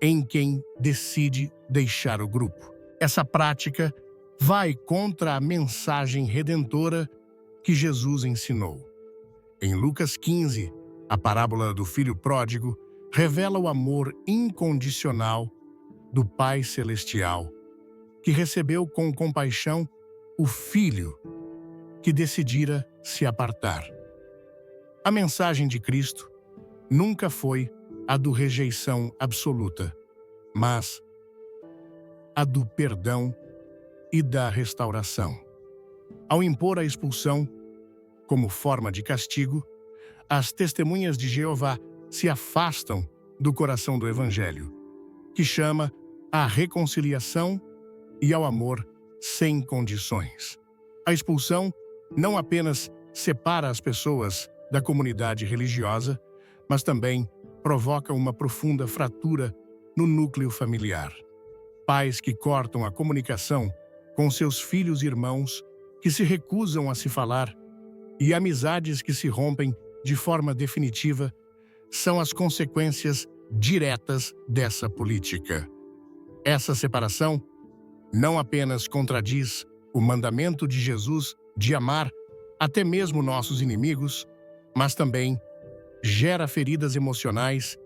em quem decide deixar o grupo. Essa prática vai contra a mensagem redentora que Jesus ensinou. Em Lucas 15, a parábola do filho pródigo revela o amor incondicional do Pai Celestial, que recebeu com compaixão o filho que decidira se apartar. A mensagem de Cristo nunca foi a do rejeição absoluta, mas a do perdão e da restauração. Ao impor a expulsão como forma de castigo, as testemunhas de Jeová se afastam do coração do Evangelho, que chama à reconciliação e ao amor sem condições. A expulsão não apenas separa as pessoas da comunidade religiosa, mas também provoca uma profunda fratura no núcleo familiar. Pais que cortam a comunicação com seus filhos e irmãos, que se recusam a se falar, e amizades que se rompem de forma definitiva, são as consequências diretas dessa política. Essa separação não apenas contradiz o mandamento de Jesus de amar até mesmo nossos inimigos, mas também gera feridas emocionais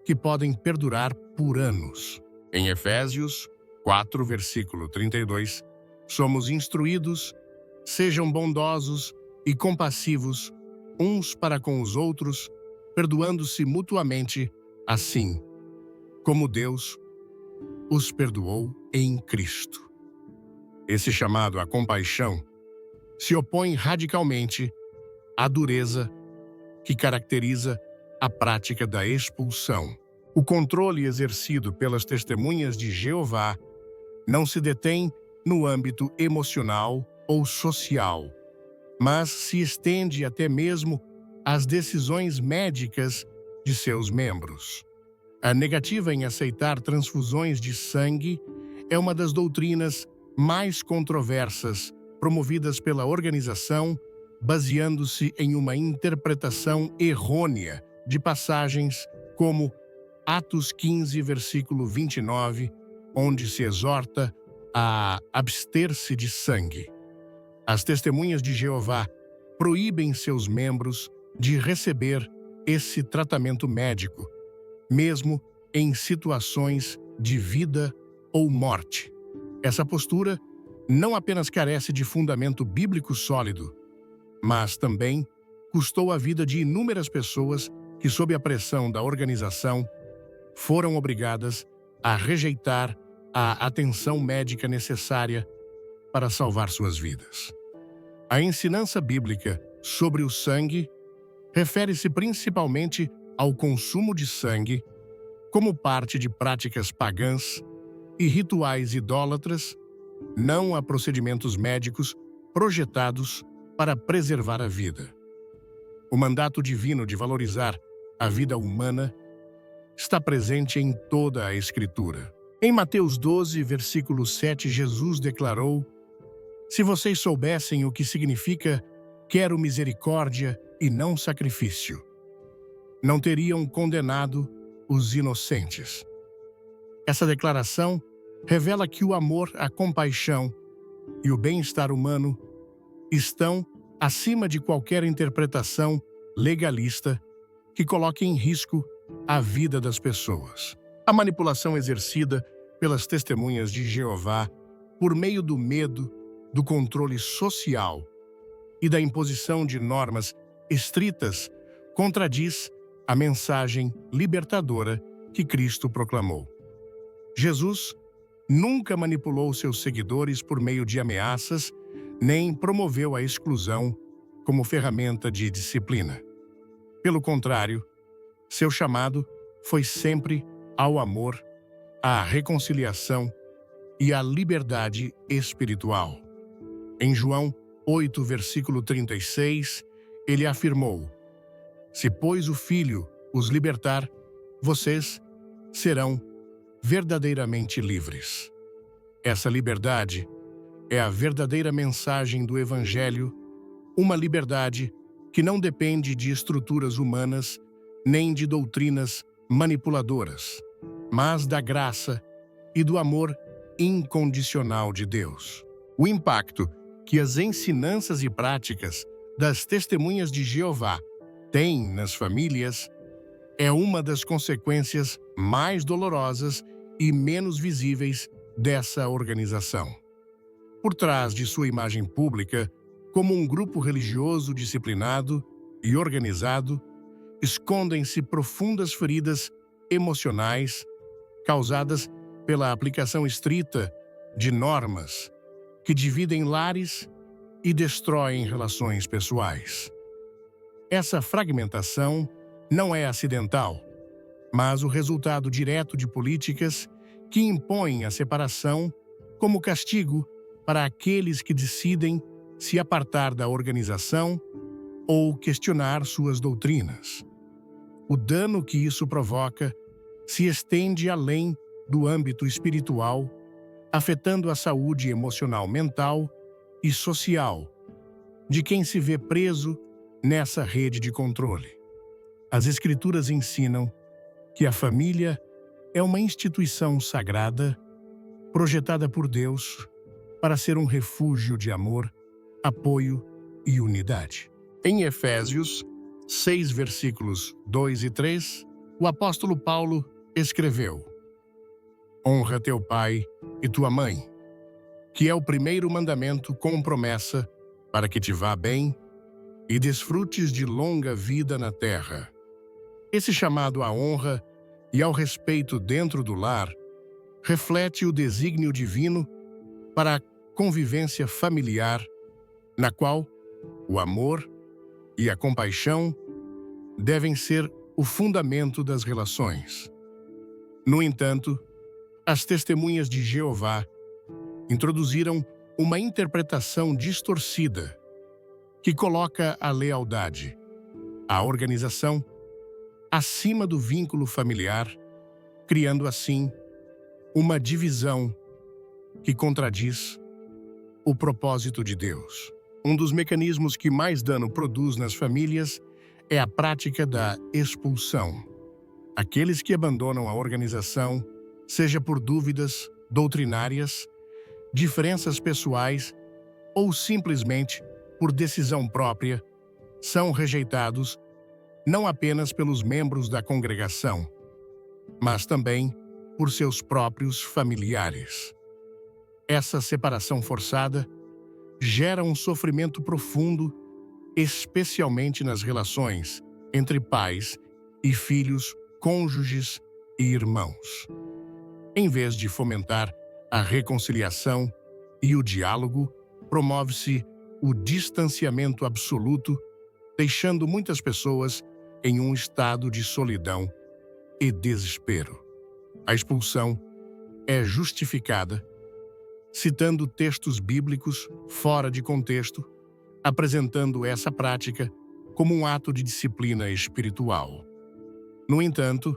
que podem perdurar por anos. Em Efésios 4, versículo 32, somos instruídos: sejam bondosos e compassivos uns para com os outros, perdoando-se mutuamente, assim como Deus os perdoou em Cristo. Esse chamado à compaixão se opõe radicalmente à dureza que caracteriza a prática da expulsão. O controle exercido pelas testemunhas de Jeová não se detém no âmbito emocional ou social, mas se estende até mesmo às decisões médicas de seus membros. A negativa em aceitar transfusões de sangue é uma das doutrinas mais controversas promovidas pela organização, baseando-se em uma interpretação errônea de passagens como Atos 15, versículo 29, onde se exorta a abster-se de sangue. As testemunhas de Jeová proíbem seus membros de receber esse tratamento médico, mesmo em situações de vida ou morte. Essa postura não apenas carece de fundamento bíblico sólido, mas também custou a vida de inúmeras pessoas que, sob a pressão da organização, foram obrigadas a rejeitar a atenção médica necessária para salvar suas vidas. A ensinança bíblica sobre o sangue refere-se principalmente ao consumo de sangue como parte de práticas pagãs e rituais idólatras, não a procedimentos médicos projetados para preservar a vida. O mandato divino de valorizar a vida humana está presente em toda a Escritura. Em Mateus 12, versículo 7, Jesus declarou: "Se vocês soubessem o que significa 'quero misericórdia e não sacrifício', não teriam condenado os inocentes." Essa declaração revela que o amor, a compaixão e o bem-estar humano estão acima de qualquer interpretação legalista que coloque em risco a vida das pessoas. A manipulação exercida pelas testemunhas de Jeová por meio do medo, do controle social e da imposição de normas estritas contradiz a mensagem libertadora que Cristo proclamou. Jesus nunca manipulou seus seguidores por meio de ameaças nem promoveu a exclusão como ferramenta de disciplina. Pelo contrário, seu chamado foi sempre ao amor, à reconciliação e à liberdade espiritual. Em João 8, versículo 36, ele afirmou: "Se, pois, o Filho os libertar, vocês serão verdadeiramente livres." Essa liberdade é a verdadeira mensagem do Evangelho, uma liberdade que não depende de estruturas humanas nem de doutrinas manipuladoras, mas da graça e do amor incondicional de Deus. O impacto que as ensinanças e práticas das testemunhas de Jeová têm nas famílias é uma das consequências mais dolorosas e menos visíveis dessa organização. Por trás de sua imagem pública, como um grupo religioso disciplinado e organizado, escondem-se profundas feridas emocionais causadas pela aplicação estrita de normas que dividem lares e destroem relações pessoais. Essa fragmentação não é acidental, mas o resultado direto de políticas que impõem a separação como castigo para aqueles que decidem se apartar da organização ou questionar suas doutrinas. O dano que isso provoca se estende além do âmbito espiritual, afetando a saúde emocional, mental e social de quem se vê preso nessa rede de controle. As Escrituras ensinam que a família é uma instituição sagrada, projetada por Deus para ser um refúgio de amor, apoio e unidade. Em Efésios 6, versículos 2 e 3, o apóstolo Paulo escreveu: "Honra teu pai e tua mãe, que é o primeiro mandamento com promessa para que te vá bem e desfrutes de longa vida na terra." Esse chamado à honra e ao respeito dentro do lar reflete o desígnio divino para a convivência familiar, na qual o amor e a compaixão devem ser o fundamento das relações. No entanto, as testemunhas de Jeová introduziram uma interpretação distorcida que coloca a lealdade, a organização, acima do vínculo familiar, criando assim uma divisão que contradiz o propósito de Deus. Um dos mecanismos que mais dano produz nas famílias é a prática da expulsão. Aqueles que abandonam a organização, seja por dúvidas doutrinárias, diferenças pessoais ou simplesmente por decisão própria, são rejeitados não apenas pelos membros da congregação, mas também por seus próprios familiares. Essa separação forçada gera um sofrimento profundo, especialmente nas relações entre pais e filhos, cônjuges e irmãos. Em vez de fomentar a reconciliação e o diálogo, promove-se o distanciamento absoluto, deixando muitas pessoas em um estado de solidão e desespero. A expulsão é justificada citando textos bíblicos fora de contexto, apresentando essa prática como um ato de disciplina espiritual. No entanto,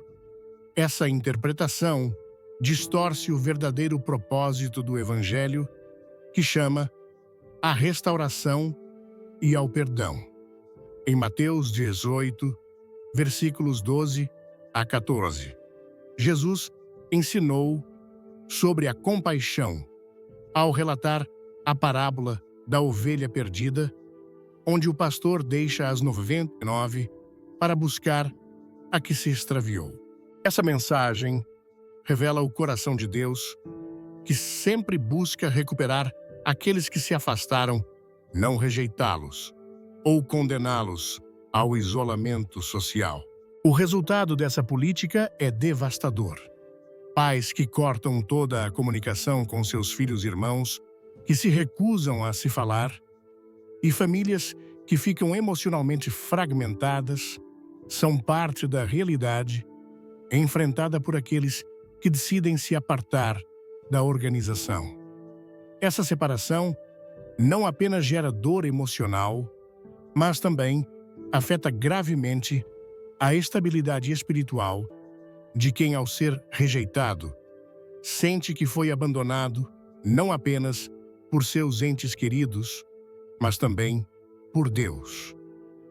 essa interpretação distorce o verdadeiro propósito do Evangelho, que chama à restauração e ao perdão. Em Mateus 18, versículos 12 a 14, Jesus ensinou sobre a compaixão ao relatar a parábola da ovelha perdida, onde o pastor deixa as 99 para buscar a que se extraviou. Essa mensagem revela o coração de Deus, que sempre busca recuperar aqueles que se afastaram, não rejeitá-los ou condená-los ao isolamento social. O resultado dessa política é devastador. Pais que cortam toda a comunicação com seus filhos e irmãos que se recusam a se falar e famílias que ficam emocionalmente fragmentadas são parte da realidade enfrentada por aqueles que decidem se apartar da organização. Essa separação não apenas gera dor emocional, mas também afeta gravemente a estabilidade espiritual de quem, ao ser rejeitado, sente que foi abandonado não apenas por seus entes queridos, mas também por Deus.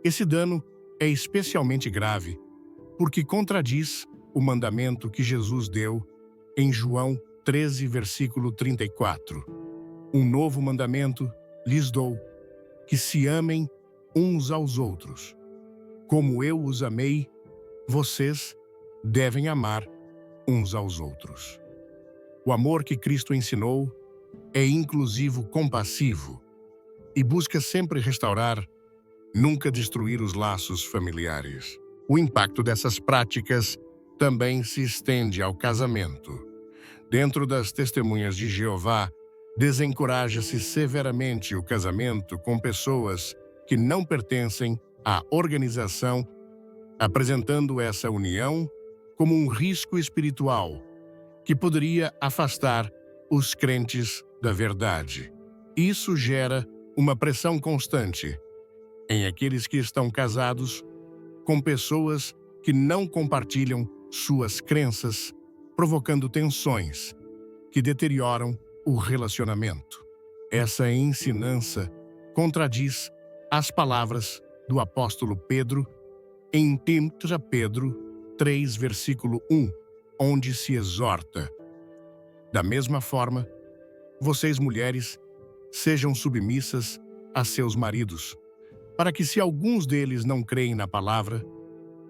Esse dano é especialmente grave porque contradiz o mandamento que Jesus deu em João 13, versículo 34. Um novo mandamento lhes dou, que se amem uns aos outros. Como eu os amei, vocês devem amar uns aos outros. O amor que Cristo ensinou é inclusivo compassivo e busca sempre restaurar, nunca destruir os laços familiares. O impacto dessas práticas também se estende ao casamento. Dentro das Testemunhas de Jeová, desencoraja-se severamente o casamento com pessoas que não pertencem à organização, apresentando essa união como um risco espiritual que poderia afastar os crentes da verdade. Isso gera uma pressão constante em aqueles que estão casados com pessoas que não compartilham suas crenças, provocando tensões que deterioram o relacionamento. Essa ensinança contradiz as palavras do apóstolo Pedro em 1 Pedro 3, versículo 1, onde se exorta: da mesma forma, vocês mulheres sejam submissas a seus maridos, para que, se alguns deles não creem na palavra,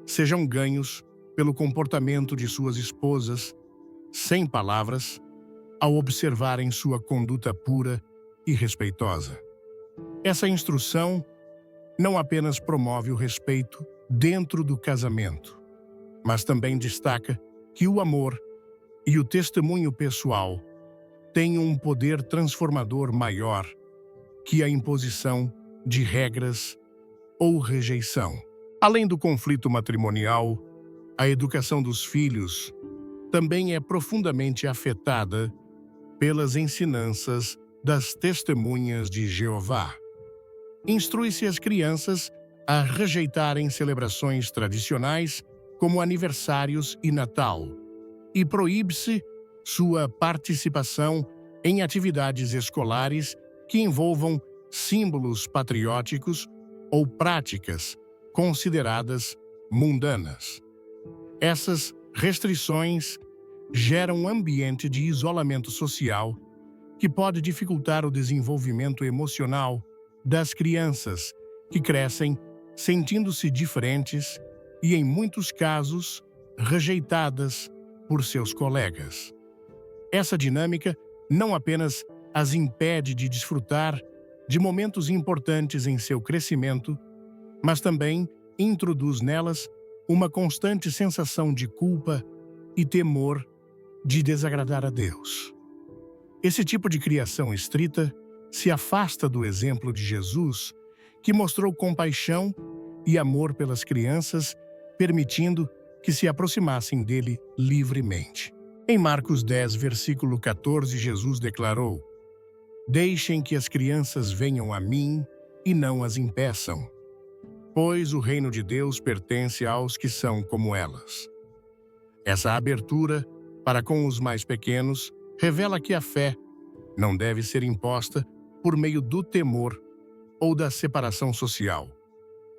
sejam ganhos pelo comportamento de suas esposas, sem palavras, ao observarem sua conduta pura e respeitosa. Essa instrução não apenas promove o respeito dentro do casamento, mas também destaca que o amor e o testemunho pessoal têm um poder transformador maior que a imposição de regras ou rejeição. Além do conflito matrimonial, a educação dos filhos também é profundamente afetada pelas ensinanças das Testemunhas de Jeová. Instrui-se as crianças a rejeitarem celebrações tradicionais como aniversários e Natal, e proíbe-se sua participação em atividades escolares que envolvam símbolos patrióticos ou práticas consideradas mundanas. Essas restrições geram um ambiente de isolamento social que pode dificultar o desenvolvimento emocional das crianças, que crescem sentindo-se diferentes e, em muitos casos, rejeitadas por seus colegas. Essa dinâmica não apenas as impede de desfrutar de momentos importantes em seu crescimento, mas também introduz nelas uma constante sensação de culpa e temor de desagradar a Deus. Esse tipo de criação estrita se afasta do exemplo de Jesus, que mostrou compaixão e amor pelas crianças, permitindo que se aproximassem dele livremente. Em Marcos 10, versículo 14, Jesus declarou: "Deixem que as crianças venham a mim e não as impeçam, pois o reino de Deus pertence aos que são como elas." Essa abertura para com os mais pequenos revela que a fé não deve ser imposta por meio do temor ou da separação social,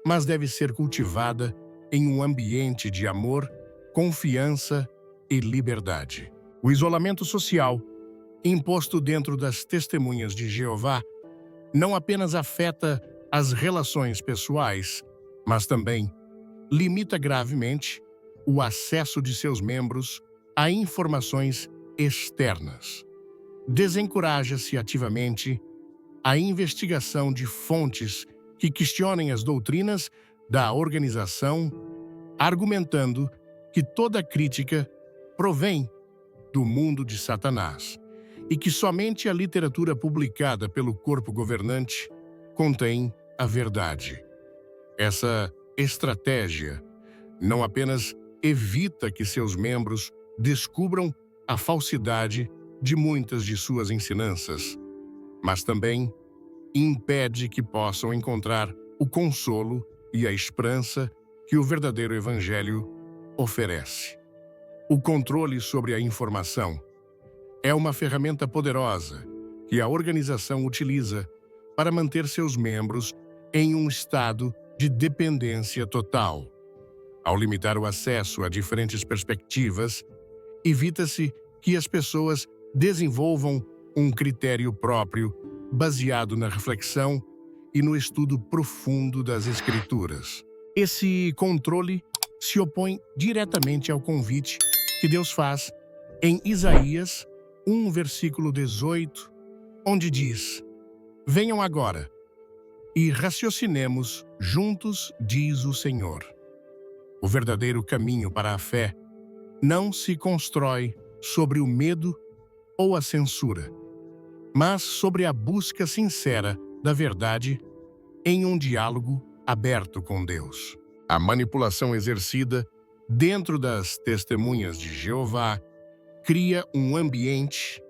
mas deve ser cultivada em um ambiente de amor, confiança e liberdade. O isolamento social, imposto dentro das Testemunhas de Jeová, não apenas afeta as relações pessoais, mas também limita gravemente o acesso de seus membros a informações externas. Desencoraja-se ativamente a investigação de fontes que questionem as doutrinas da organização, argumentando que toda crítica provém do mundo de Satanás e que somente a literatura publicada pelo corpo governante contém a verdade. Essa estratégia não apenas evita que seus membros descubram a falsidade de muitas de suas ensinanças, mas também impede que possam encontrar o consolo e a esperança que o verdadeiro Evangelho oferece. O controle sobre a informação é uma ferramenta poderosa que a organização utiliza para manter seus membros em um estado de dependência total. Ao limitar o acesso a diferentes perspectivas, evita-se que as pessoas desenvolvam um critério próprio baseado na reflexão e no estudo profundo das Escrituras. Esse controle se opõe diretamente ao convite que Deus faz em Isaías 1, versículo 18, onde diz: "Venham agora e raciocinemos juntos, diz o Senhor." O verdadeiro caminho para a fé não se constrói sobre o medo ou a censura, mas sobre a busca sincera da verdade em um diálogo aberto com Deus. A manipulação exercida dentro das testemunhas de Jeová cria um ambiente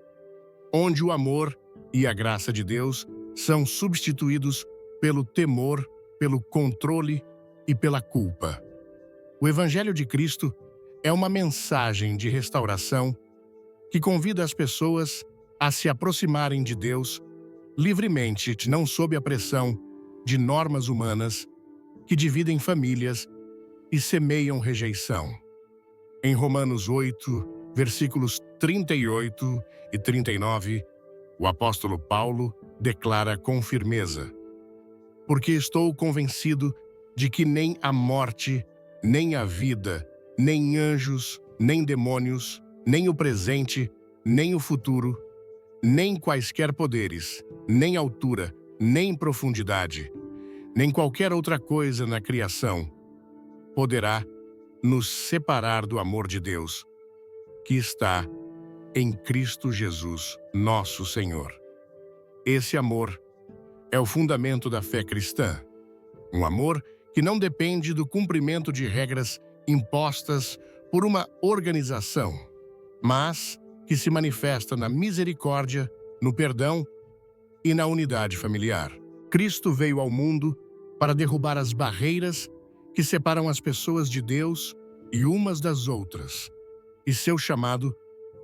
onde o amor e a graça de Deus são substituídos pelo temor, pelo controle e pela culpa. O Evangelho de Cristo é uma mensagem de restauração que convida as pessoas a se aproximarem de Deus livremente, não sob a pressão de normas humanas que dividem famílias e semeiam rejeição. Em Romanos 8, versículos 38 e 39, o apóstolo Paulo declara com firmeza: "Porque estou convencido de que nem a morte, nem a vida, nem anjos, nem demônios, nem o presente, nem o futuro, nem quaisquer poderes, nem altura, nem profundidade, nem qualquer outra coisa na criação poderá nos separar do amor de Deus, que está em Cristo Jesus, nosso Senhor." Esse amor é o fundamento da fé cristã. Um amor que não depende do cumprimento de regras impostas por uma organização, mas que se manifesta na misericórdia, no perdão e na unidade familiar. Cristo veio ao mundo para derrubar as barreiras que separam as pessoas de Deus e umas das outras. E seu chamado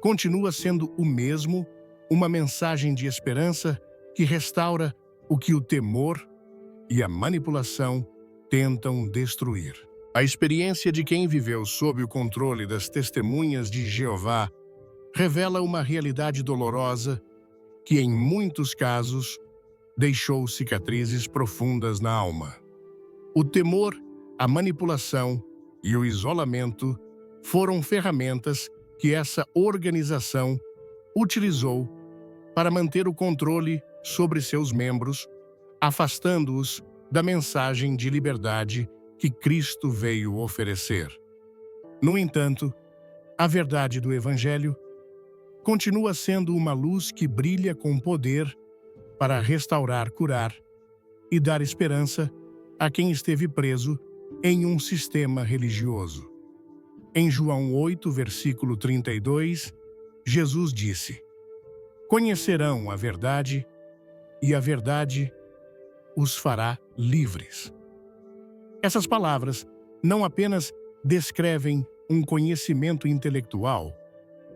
continua sendo o mesmo, uma mensagem de esperança que restaura o que o temor e a manipulação tentam destruir. A experiência de quem viveu sob o controle das testemunhas de Jeová revela uma realidade dolorosa que, em muitos casos, deixou cicatrizes profundas na alma. O temor, a manipulação e o isolamento foram ferramentas que essa organização utilizou para manter o controle sobre seus membros, afastando-os da mensagem de liberdade que Cristo veio oferecer. No entanto, a verdade do Evangelho continua sendo uma luz que brilha com poder para restaurar, curar e dar esperança a quem esteve preso em um sistema religioso. Em João 8, versículo 32, Jesus disse: "Conhecerão a verdade, e a verdade os fará livres." Essas palavras não apenas descrevem um conhecimento intelectual,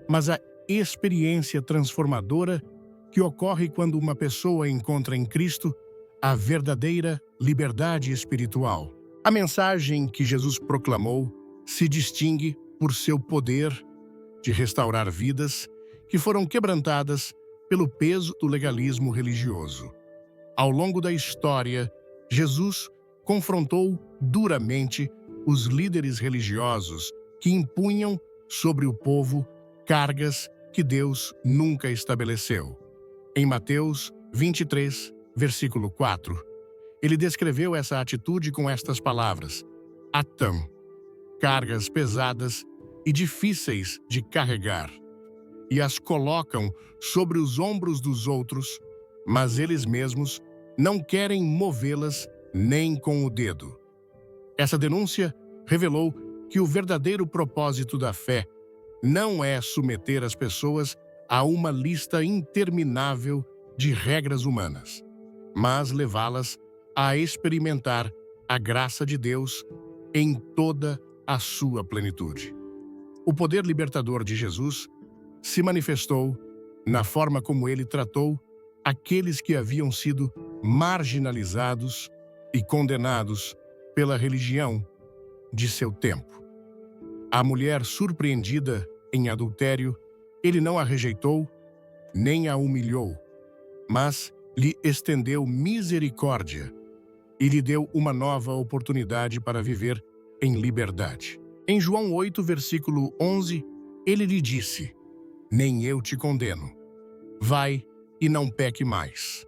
mas a experiência transformadora que ocorre quando uma pessoa encontra em Cristo a verdadeira liberdade espiritual. A mensagem que Jesus proclamou se distingue por seu poder de restaurar vidas que foram quebrantadas pelo peso do legalismo religioso. Ao longo da história, Jesus confrontou duramente os líderes religiosos que impunham sobre o povo cargas que Deus nunca estabeleceu. Em Mateus 23, versículo 4, ele descreveu essa atitude com estas palavras: "Atão, cargas pesadas e difíceis de carregar, e as colocam sobre os ombros dos outros, mas eles mesmos não querem movê-las nem com o dedo. Essa denúncia revelou que o verdadeiro propósito da fé não é submeter as pessoas a uma lista interminável de regras humanas, mas levá-las a experimentar a graça de Deus em toda a sua plenitude. O poder libertador de Jesus se manifestou na forma como ele tratou aqueles que haviam sido marginalizados e condenados pela religião de seu tempo. A mulher surpreendida em adultério, ele não a rejeitou, nem a humilhou, mas lhe estendeu misericórdia e lhe deu uma nova oportunidade para viver em liberdade. Em João 8, versículo 11, ele lhe disse: "Nem eu te condeno. Vai e não peque mais."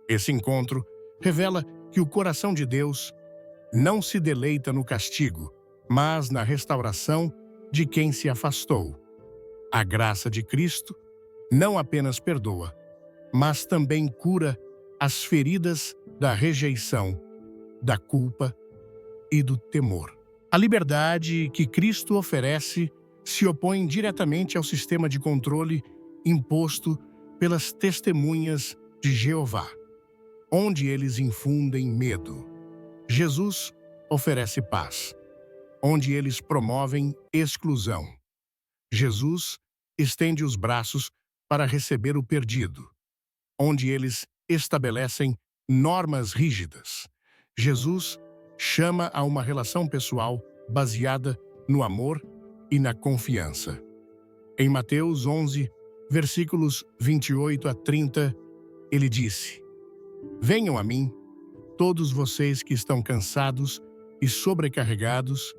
Esse encontro revela que o coração de Deus não se deleita no castigo, mas na restauração de quem se afastou. A graça de Cristo não apenas perdoa, mas também cura as feridas da rejeição, da culpa e do temor. A liberdade que Cristo oferece se opõe diretamente ao sistema de controle imposto pelas testemunhas de Jeová, onde eles infundem medo. Jesus oferece paz, onde eles promovem exclusão. Jesus estende os braços para receber o perdido, onde eles estabelecem normas rígidas. Jesus chama a uma relação pessoal baseada no amor e na confiança. Em Mateus 11, versículos 28 a 30, ele disse: "Venham a mim, todos vocês que estão cansados e sobrecarregados,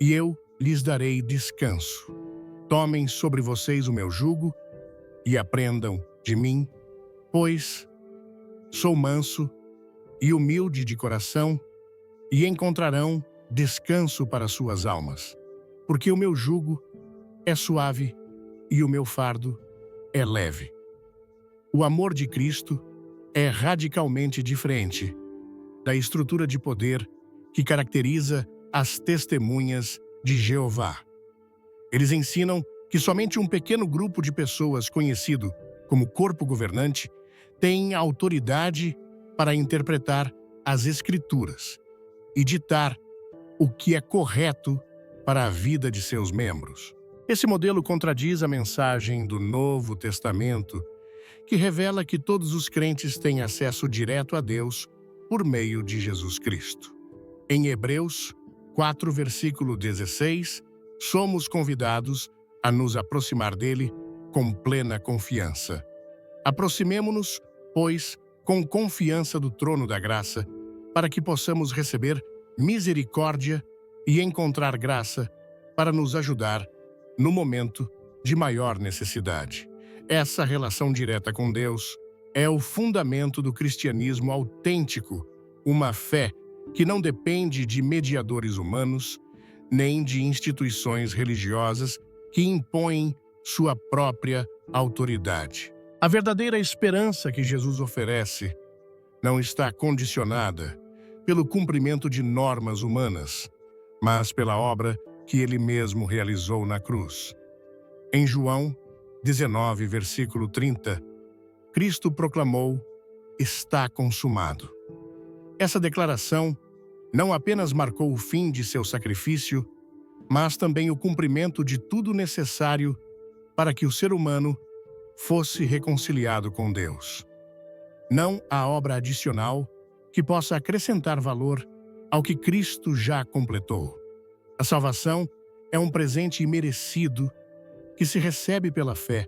e eu lhes darei descanso. Tomem sobre vocês o meu jugo e aprendam de mim, pois sou manso e humilde de coração, e encontrarão descanso para suas almas, porque o meu jugo é suave e o meu fardo é leve." O amor de Cristo é radicalmente diferente da estrutura de poder que caracteriza as testemunhas de Jeová. Eles ensinam que somente um pequeno grupo de pessoas conhecido como corpo governante tem autoridade para interpretar as Escrituras e ditar o que é correto para a vida de seus membros. Esse modelo contradiz a mensagem do Novo Testamento, que revela que todos os crentes têm acesso direto a Deus por meio de Jesus Cristo. Em Hebreus 4, versículo 16, somos convidados a nos aproximar dele com plena confiança. Aproximemo-nos, pois, com confiança do trono da graça, para que possamos receber misericórdia e encontrar graça para nos ajudar no momento de maior necessidade. Essa relação direta com Deus é o fundamento do cristianismo autêntico, uma fé que não depende de mediadores humanos, nem de instituições religiosas que impõem sua própria autoridade. A verdadeira esperança que Jesus oferece não está condicionada pelo cumprimento de normas humanas, mas pela obra que ele mesmo realizou na cruz. Em João 19, versículo 30, Cristo proclamou: "Está consumado." Essa declaração não apenas marcou o fim de seu sacrifício, mas também o cumprimento de tudo necessário para que o ser humano fosse reconciliado com Deus. Não há obra adicional que possa acrescentar valor ao que Cristo já completou. A salvação é um presente imerecido que se recebe pela fé,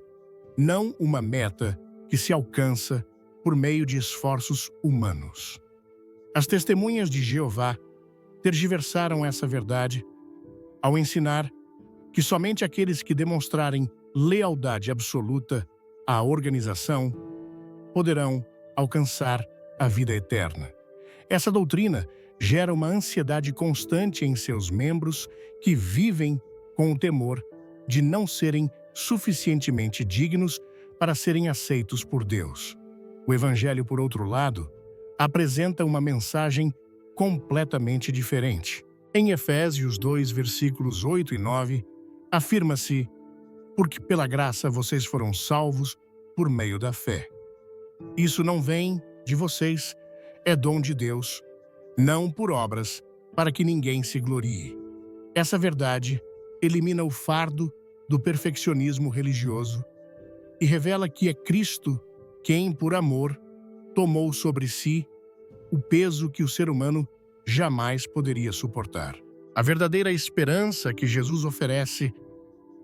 não uma meta que se alcança por meio de esforços humanos. As testemunhas de Jeová tergiversaram essa verdade ao ensinar que somente aqueles que demonstrarem lealdade absoluta à organização poderão alcançar a vida eterna. Essa doutrina gera uma ansiedade constante em seus membros que vivem com o temor de não serem suficientemente dignos para serem aceitos por Deus. O Evangelho, por outro lado, apresenta uma mensagem completamente diferente. Em Efésios 2, versículos 8 e 9, afirma-se: porque pela graça vocês foram salvos por meio da fé. Isso não vem de vocês, é dom de Deus, não por obras, para que ninguém se glorie. Essa verdade elimina o fardo do perfeccionismo religioso e revela que é Cristo quem, por amor, tomou sobre si o peso que o ser humano jamais poderia suportar. A verdadeira esperança que Jesus oferece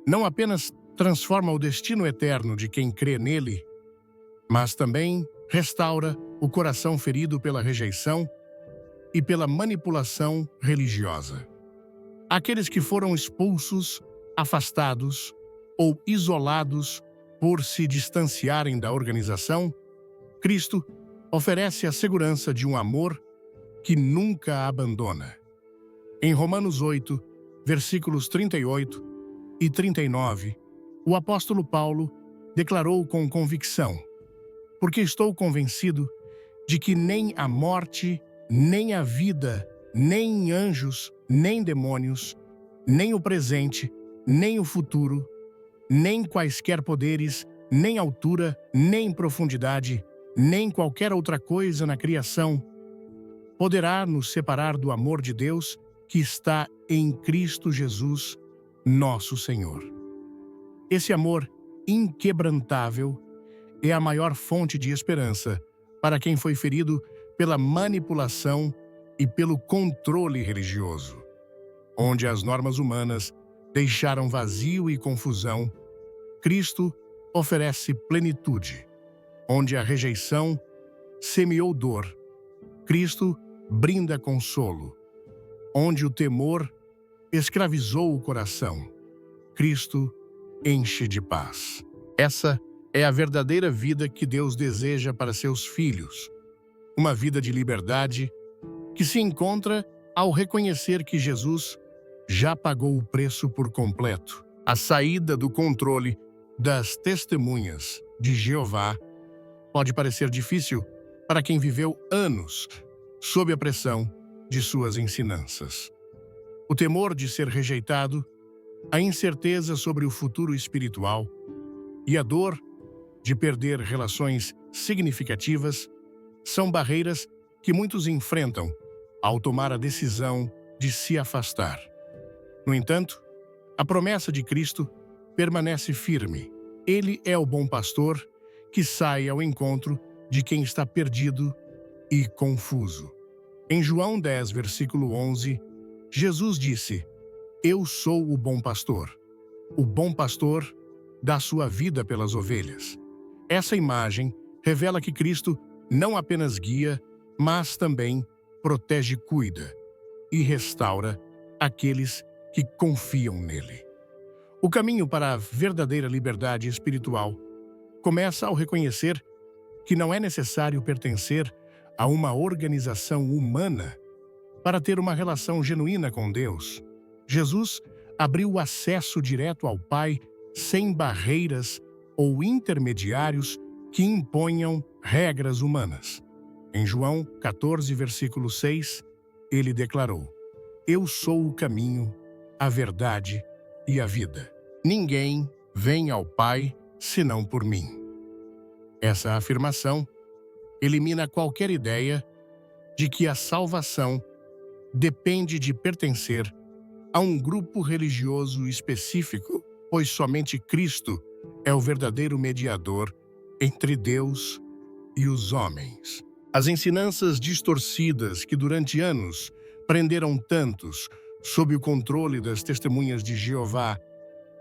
não apenas transforma o destino eterno de quem crê nele, mas também restaura o coração ferido pela rejeição e pela manipulação religiosa. Aqueles que foram expulsos, afastados ou isolados por se distanciarem da organização, Cristo oferece a segurança de um amor que nunca abandona. Em Romanos 8, versículos 38 e 39, o apóstolo Paulo declarou com convicção: porque estou convencido de que nem a morte, nem a vida, nem anjos, nem demônios, nem o presente, nem o futuro, nem quaisquer poderes, nem altura, nem profundidade, nem qualquer outra coisa na criação poderá nos separar do amor de Deus que está em Cristo Jesus, nosso Senhor. Esse amor inquebrantável é a maior fonte de esperança para quem foi ferido pela manipulação e pelo controle religioso. Onde as normas humanas deixaram vazio e confusão, Cristo oferece plenitude. Onde a rejeição semeou dor, Cristo brinda consolo. Onde o temor escravizou o coração, Cristo enche de paz. Essa é a verdadeira vida que Deus deseja para seus filhos. Uma vida de liberdade que se encontra ao reconhecer que Jesus já pagou o preço por completo. A saída do controle das testemunhas de Jeová pode parecer difícil para quem viveu anos sob a pressão de suas ensinanças. O temor de ser rejeitado, a incerteza sobre o futuro espiritual e a dor de perder relações significativas são barreiras que muitos enfrentam ao tomar a decisão de se afastar. No entanto, a promessa de Cristo permanece firme. Ele é o bom pastor que sai ao encontro de quem está perdido e confuso. Em João 10, versículo 11, Jesus disse: eu sou o bom pastor. O bom pastor dá sua vida pelas ovelhas. Essa imagem revela que Cristo não apenas guia, mas também protege, cuida e restaura aqueles que confiam nele. O caminho para a verdadeira liberdade espiritual começa ao reconhecer que não é necessário pertencer a uma organização humana para ter uma relação genuína com Deus. Jesus abriu o acesso direto ao Pai sem barreiras ou intermediários que imponham regras humanas. Em João 14, versículo 6, ele declarou: eu sou o caminho, a verdade e a vida. Ninguém vem ao Pai senão por mim. Essa afirmação elimina qualquer ideia de que a salvação depende de pertencer a um grupo religioso específico, pois somente Cristo é o verdadeiro mediador entre Deus e os homens. As ensinanças distorcidas que durante anos prenderam tantos sob o controle das testemunhas de Jeová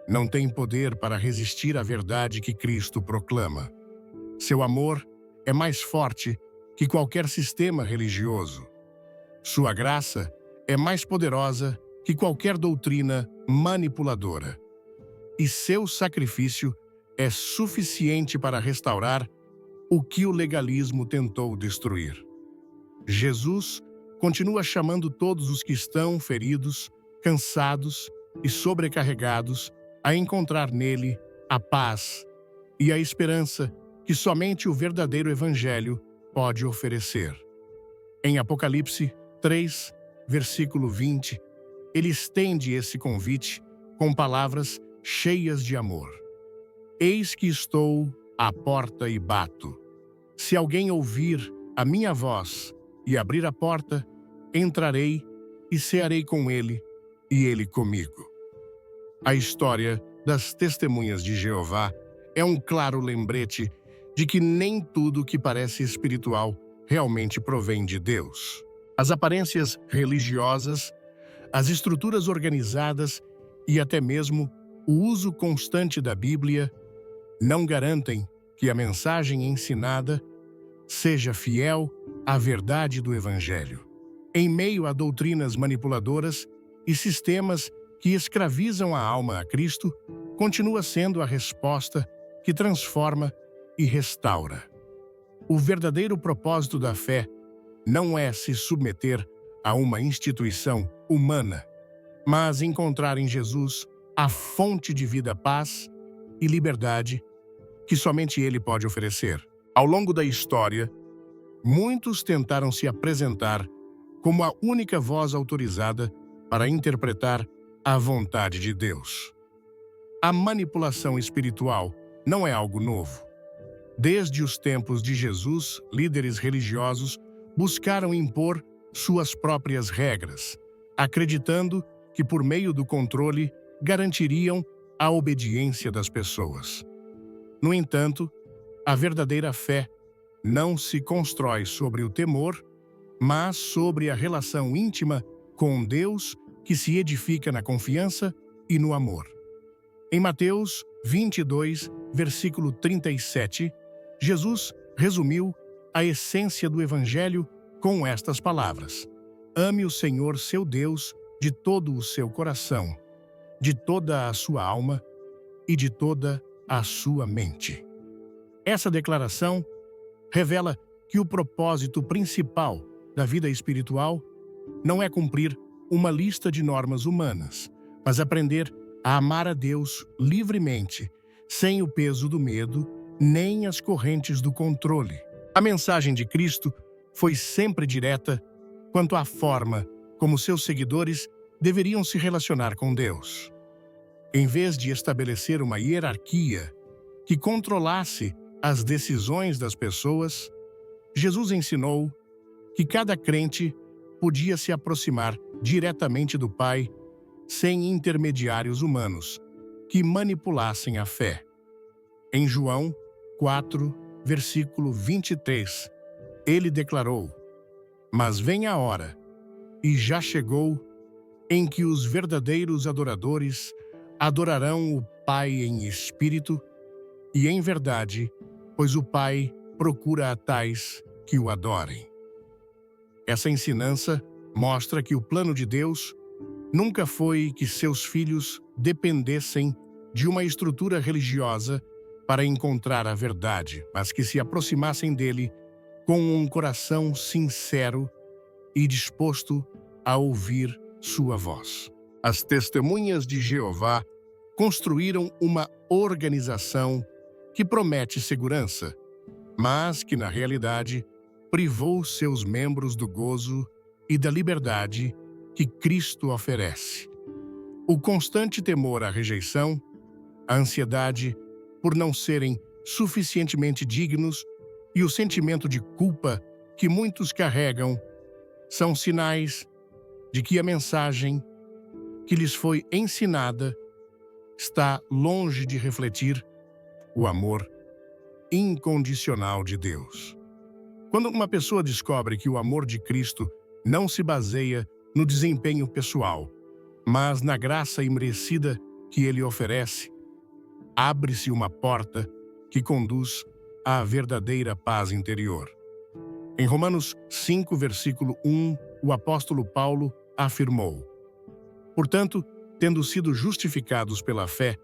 não têm poder para resistir à verdade que Cristo proclama. Seu amor é mais forte que qualquer sistema religioso. Sua graça é mais poderosa que qualquer doutrina manipuladora. E seu sacrifício é suficiente para restaurar o que o legalismo tentou destruir. Jesus continua chamando todos os que estão feridos, cansados e sobrecarregados a encontrar nele a paz e a esperança que somente o verdadeiro Evangelho pode oferecer. Em Apocalipse 3, versículo 20, ele estende esse convite com palavras cheias de amor. Eis que estou à porta e bato. Se alguém ouvir a minha voz e abrir a porta, entrarei e cearei com ele e ele comigo. A história das Testemunhas de Jeová é um claro lembrete de que nem tudo que parece espiritual realmente provém de Deus. As aparências religiosas, as estruturas organizadas e até mesmo o uso constante da Bíblia não garantem que a mensagem ensinada seja fiel à verdade do Evangelho. Em meio a doutrinas manipuladoras e sistemas que escravizam a alma a Cristo, continua sendo a resposta que transforma e restaura. O verdadeiro propósito da fé não é se submeter a uma instituição humana, mas encontrar em Jesus a fonte de vida, paz e liberdade que somente Ele pode oferecer. Ao longo da história, muitos tentaram se apresentar como a única voz autorizada para interpretar a vontade de Deus. A manipulação espiritual não é algo novo. Desde os tempos de Jesus, líderes religiosos buscaram impor suas próprias regras, acreditando que por meio do controle garantiriam a obediência das pessoas. No entanto, a verdadeira fé não se constrói sobre o temor, mas sobre a relação íntima com Deus que se edifica na confiança e no amor. Em Mateus 22, versículo 37, Jesus resumiu a essência do Evangelho com estas palavras: ame o Senhor seu Deus de todo o seu coração, de toda a sua alma e de toda a sua mente. Essa declaração revela que o propósito principal da vida espiritual não é cumprir uma lista de normas humanas, mas aprender a amar a Deus livremente, sem o peso do medo, nem as correntes do controle. A mensagem de Cristo foi sempre direta quanto à forma como seus seguidores deveriam se relacionar com Deus. Em vez de estabelecer uma hierarquia que controlasse as decisões das pessoas, Jesus ensinou que cada crente podia se aproximar diretamente do Pai sem intermediários humanos que manipulassem a fé. Em João 4, versículo 23, ele declarou: mas vem a hora, e já chegou, em que os verdadeiros adoradores adorarão o Pai em espírito e em verdade, pois o Pai procura a tais que o adorem. Essa ensinança mostra que o plano de Deus nunca foi que seus filhos dependessem de uma estrutura religiosa para encontrar a verdade, mas que se aproximassem dele com um coração sincero e disposto a ouvir sua voz. As Testemunhas de Jeová construíram uma organização que promete segurança, mas que, na realidade, privou seus membros do gozo e da liberdade que Cristo oferece. O constante temor à rejeição, a ansiedade por não serem suficientemente dignos e o sentimento de culpa que muitos carregam são sinais de que a mensagem que lhes foi ensinada está longe de refletir o amor incondicional de Deus. Quando uma pessoa descobre que o amor de Cristo não se baseia no desempenho pessoal, mas na graça imerecida que ele oferece, abre-se uma porta que conduz à verdadeira paz interior. Em Romanos 5, versículo 1, o apóstolo Paulo afirmou: portanto, tendo sido justificados pela fé,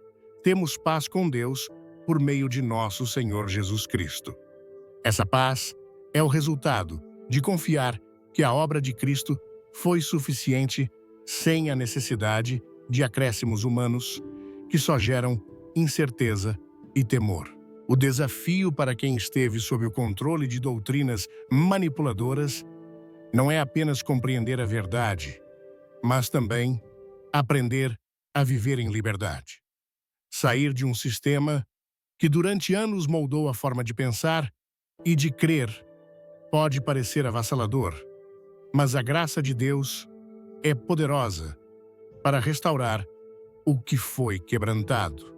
temos paz com Deus por meio de nosso Senhor Jesus Cristo. Essa paz é o resultado de confiar que a obra de Cristo foi suficiente sem a necessidade de acréscimos humanos que só geram incerteza e temor. O desafio para quem esteve sob o controle de doutrinas manipuladoras não é apenas compreender a verdade, mas também aprender a viver em liberdade. Sair de um sistema que durante anos moldou a forma de pensar e de crer pode parecer avassalador, mas a graça de Deus é poderosa para restaurar o que foi quebrantado.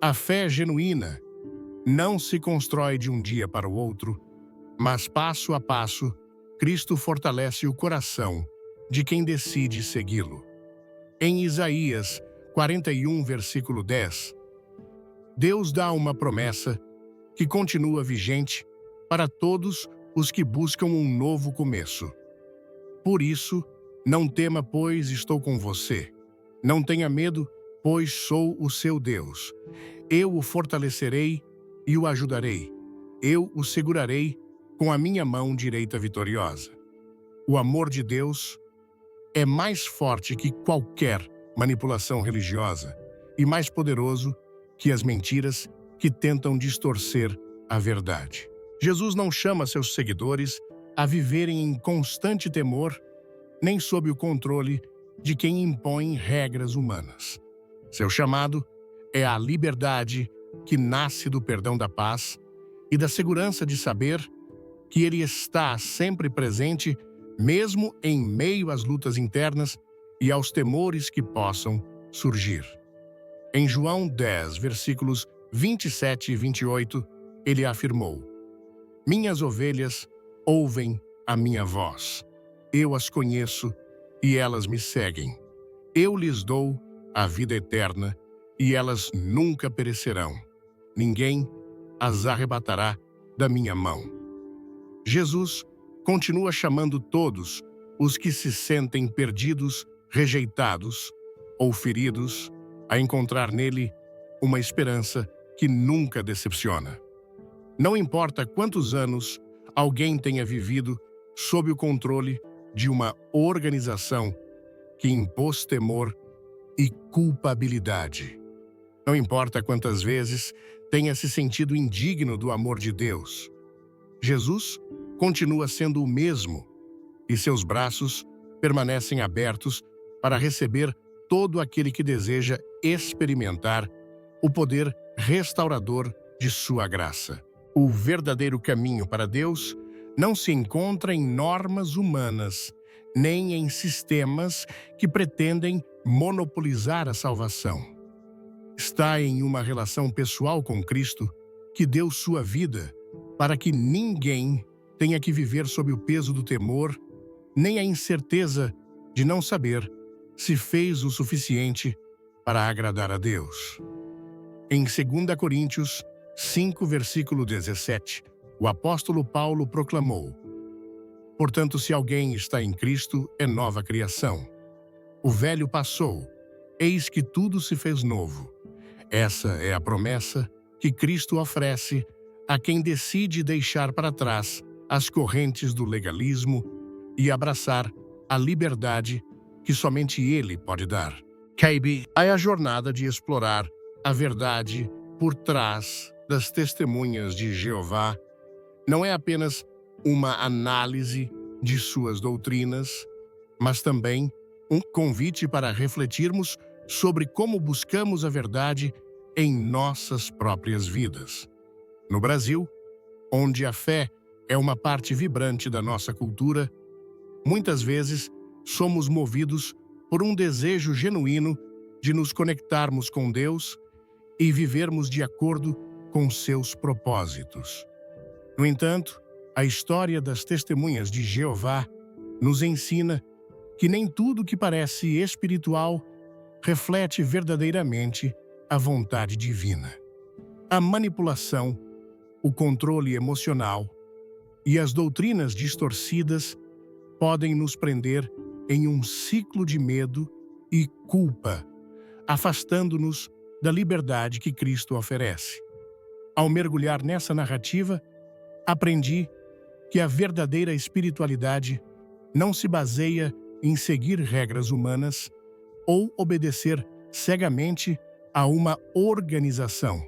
A fé genuína não se constrói de um dia para o outro, mas passo a passo, Cristo fortalece o coração de quem decide segui-lo. Em Isaías 41, versículo 10, Deus dá uma promessa que continua vigente para todos os que buscam um novo começo. Por isso, não tema, pois estou com você. Não tenha medo, pois sou o seu Deus. Eu o fortalecerei e o ajudarei. Eu o segurarei com a minha mão direita vitoriosa. O amor de Deus é mais forte que qualquer manipulação religiosa e mais poderoso que as mentiras que tentam distorcer a verdade. Jesus não chama seus seguidores a viverem em constante temor, nem sob o controle de quem impõe regras humanas. Seu chamado é a liberdade que nasce do perdão da paz e da segurança de saber que Ele está sempre presente, mesmo em meio às lutas internas e aos temores que possam surgir. Em João 10, versículos 27 e 28, ele afirmou: Minhas ovelhas ouvem a minha voz. Eu as conheço e elas me seguem. Eu lhes dou a vida eterna e elas nunca perecerão. Ninguém as arrebatará da minha mão. Jesus continua chamando todos os que se sentem perdidos, rejeitados ou feridos a encontrar nele uma esperança que nunca decepciona. Não importa quantos anos alguém tenha vivido sob o controle de uma organização que impôs temor e culpabilidade. Não importa quantas vezes tenha se sentido indigno do amor de Deus. Jesus continua sendo o mesmo e seus braços permanecem abertos para receber todo aquele que deseja experimentar o poder restaurador de sua graça. O verdadeiro caminho para Deus não se encontra em normas humanas, nem em sistemas que pretendem monopolizar a salvação. Está em uma relação pessoal com Cristo, que deu sua vida para que ninguém tenha que viver sob o peso do temor, nem a incerteza de não saber se fez o suficiente para agradar a Deus. Em 2 Coríntios 5, versículo 17, o apóstolo Paulo proclamou: Portanto, se alguém está em Cristo, é nova criação. O velho passou, eis que tudo se fez novo. Essa é a promessa que Cristo oferece a quem decide deixar para trás as correntes do legalismo e abraçar a liberdade que somente Ele pode dar. Cabe a jornada de explorar a verdade por trás das testemunhas de Jeová. Não é apenas uma análise de suas doutrinas, mas também um convite para refletirmos sobre como buscamos a verdade em nossas próprias vidas. No Brasil, onde a fé é uma parte vibrante da nossa cultura, muitas vezes somos movidos por um desejo genuíno de nos conectarmos com Deus e vivermos de acordo com seus propósitos. No entanto, a história das testemunhas de Jeová nos ensina que nem tudo que parece espiritual reflete verdadeiramente a vontade divina. A manipulação, o controle emocional e as doutrinas distorcidas podem nos prender em um ciclo de medo e culpa, afastando-nos da liberdade que Cristo oferece. Ao mergulhar nessa narrativa, aprendi que a verdadeira espiritualidade não se baseia em seguir regras humanas ou obedecer cegamente a uma organização,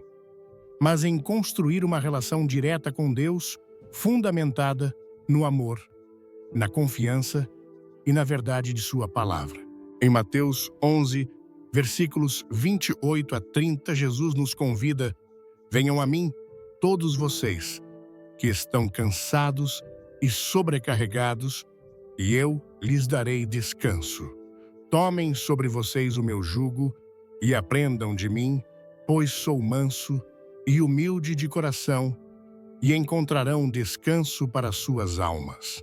mas em construir uma relação direta com Deus, fundamentada no amor, na confiança e na verdade de sua palavra. Em Mateus 11, versículos 28 a 30, Jesus nos convida: venham a mim, todos vocês que estão cansados e sobrecarregados, e eu lhes darei descanso. Tomem sobre vocês o meu jugo e aprendam de mim, pois sou manso e humilde de coração, e encontrarão descanso para suas almas.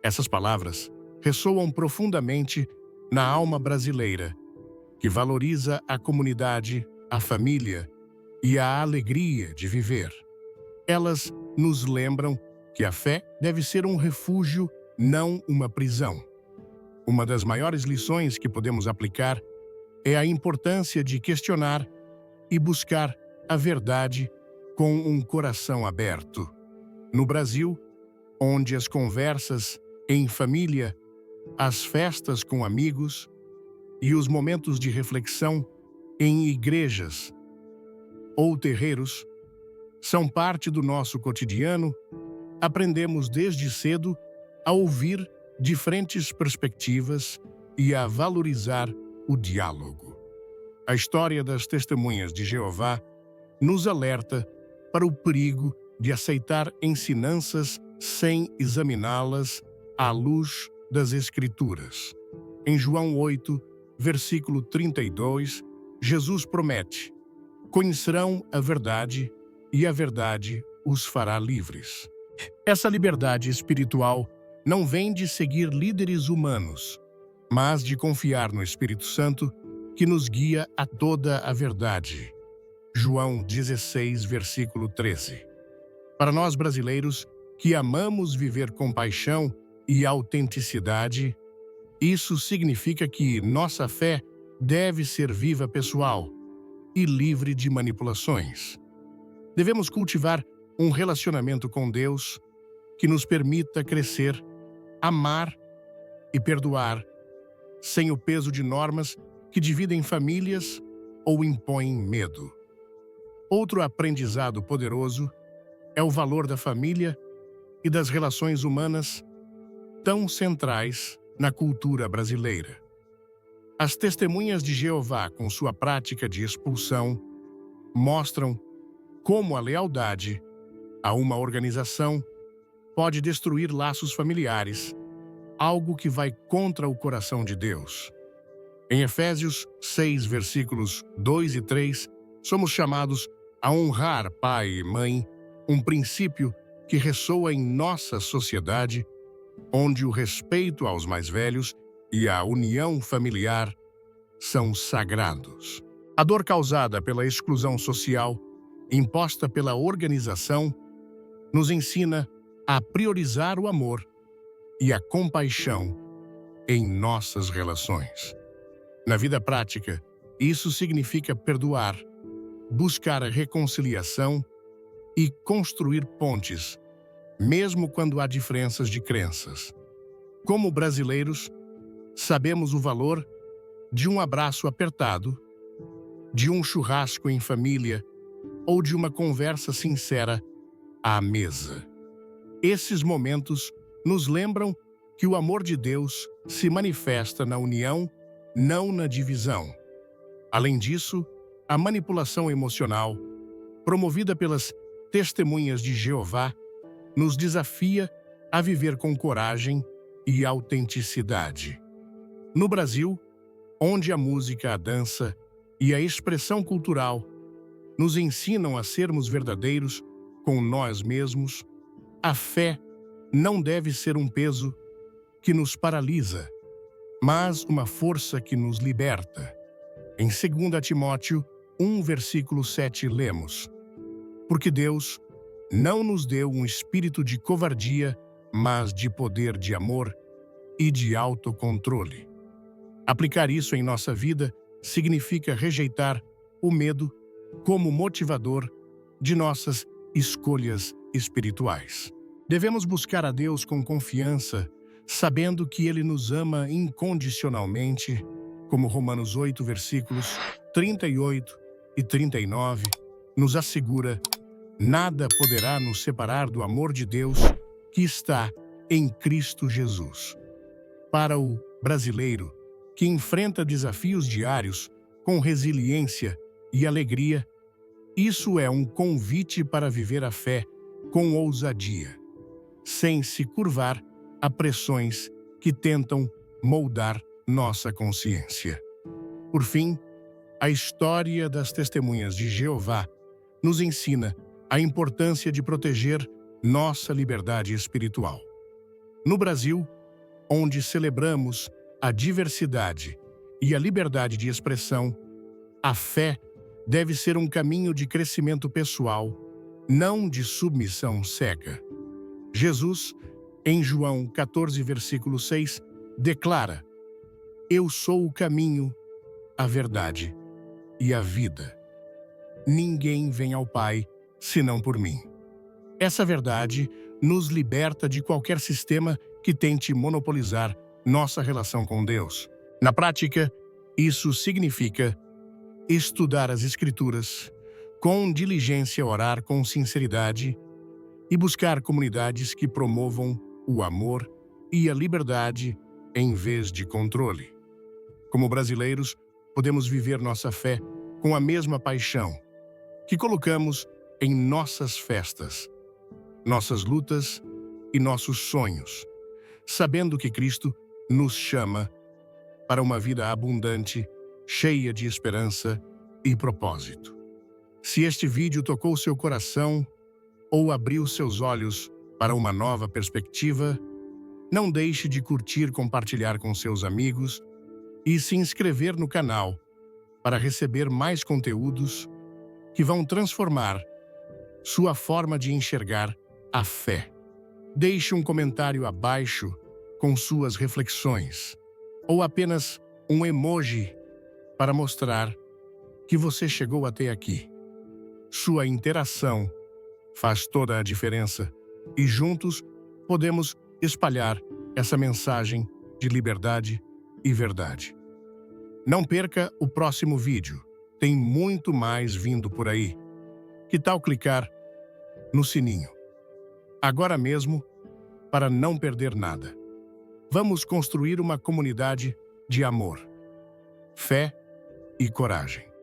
Essas palavras ressoam profundamente na alma brasileira, que valoriza a comunidade, a família e a alegria de viver. Elas nos lembram que a fé deve ser um refúgio, não uma prisão. Uma das maiores lições que podemos aplicar é a importância de questionar e buscar a verdade com um coração aberto. No Brasil, onde as conversas em família, as festas com amigos e os momentos de reflexão em igrejas ou terreiros são parte do nosso cotidiano, aprendemos desde cedo a ouvir diferentes perspectivas e a valorizar o diálogo. A história das Testemunhas de Jeová nos alerta para o perigo de aceitar ensinanças sem examiná-las à luz das Escrituras. Em João 8, versículo 32, Jesus promete: conhecerão a verdade e a verdade os fará livres. Essa liberdade espiritual não vem de seguir líderes humanos, mas de confiar no Espírito Santo, que nos guia a toda a verdade. João 16, versículo 13. Para nós brasileiros, que amamos viver com paixão e autenticidade, isso significa que nossa fé deve ser viva, pessoal e livre de manipulações. Devemos cultivar um relacionamento com Deus que nos permita crescer, amar e perdoar, sem o peso de normas que dividem famílias ou impõem medo. Outro aprendizado poderoso é o valor da família e das relações humanas, tão centrais na cultura brasileira. As Testemunhas de Jeová, com sua prática de expulsão, mostram como a lealdade a uma organização pode destruir laços familiares, algo que vai contra o coração de Deus. Em Efésios 6, versículos 2 e 3, somos chamados a honrar pai e mãe, um princípio que ressoa em nossa sociedade, onde o respeito aos mais velhos e a união familiar são sagrados. A dor causada pela exclusão social, imposta pela organização, nos ensina a priorizar o amor e a compaixão em nossas relações. Na vida prática, isso significa perdoar, buscar a reconciliação e construir pontes, mesmo quando há diferenças de crenças. Como brasileiros, sabemos o valor de um abraço apertado, de um churrasco em família ou de uma conversa sincera à mesa. Esses momentos nos lembram que o amor de Deus se manifesta na união, não na divisão. Além disso, a manipulação emocional, promovida pelas Testemunhas de Jeová, nos desafia a viver com coragem e autenticidade. No Brasil, onde a música, a dança e a expressão cultural nos ensinam a sermos verdadeiros com nós mesmos, a fé não deve ser um peso que nos paralisa, mas uma força que nos liberta. Em 2 Timóteo 1, versículo 7, lemos: porque Deus não nos deu um espírito de covardia, mas de poder, de amor e de autocontrole. Aplicar isso em nossa vida significa rejeitar o medo como motivador de nossas escolhas espirituais. Devemos buscar a Deus com confiança, sabendo que Ele nos ama incondicionalmente, como Romanos 8, versículos 38 e 39 nos assegura: nada poderá nos separar do amor de Deus que está em Cristo Jesus. Para o brasileiro que enfrenta desafios diários com resiliência e alegria, isso é um convite para viver a fé com ousadia, sem se curvar a pressões que tentam moldar nossa consciência. Por fim, a história das Testemunhas de Jeová nos ensina a importância de proteger nossa liberdade espiritual. No Brasil, onde celebramos a diversidade e a liberdade de expressão, a fé deve ser um caminho de crescimento pessoal, não de submissão cega. Jesus, em João 14, versículo 6, declara: Eu sou o caminho, a verdade e a vida. Ninguém vem ao Pai senão por mim. Essa verdade nos liberta de qualquer sistema que tente monopolizar nossa relação com Deus. Na prática, isso significa estudar as Escrituras, com diligência orar com sinceridade e buscar comunidades que promovam o amor e a liberdade em vez de controle. Como brasileiros, podemos viver nossa fé com a mesma paixão que colocamos em nossas festas, nossas lutas e nossos sonhos, sabendo que Cristo nos chama para uma vida abundante, cheia de esperança e propósito. Se este vídeo tocou seu coração ou abriu seus olhos para uma nova perspectiva, não deixe de curtir, compartilhar com seus amigos e se inscrever no canal para receber mais conteúdos que vão transformar sua forma de enxergar a fé. Deixe um comentário abaixo com suas reflexões ou apenas um emoji para mostrar que você chegou até aqui. Sua interação faz toda a diferença e juntos podemos espalhar essa mensagem de liberdade e verdade. Não perca o próximo vídeo. Tem muito mais vindo por aí. Que tal clicar no sininho agora mesmo para não perder nada? Vamos construir uma comunidade de amor, fé e coragem.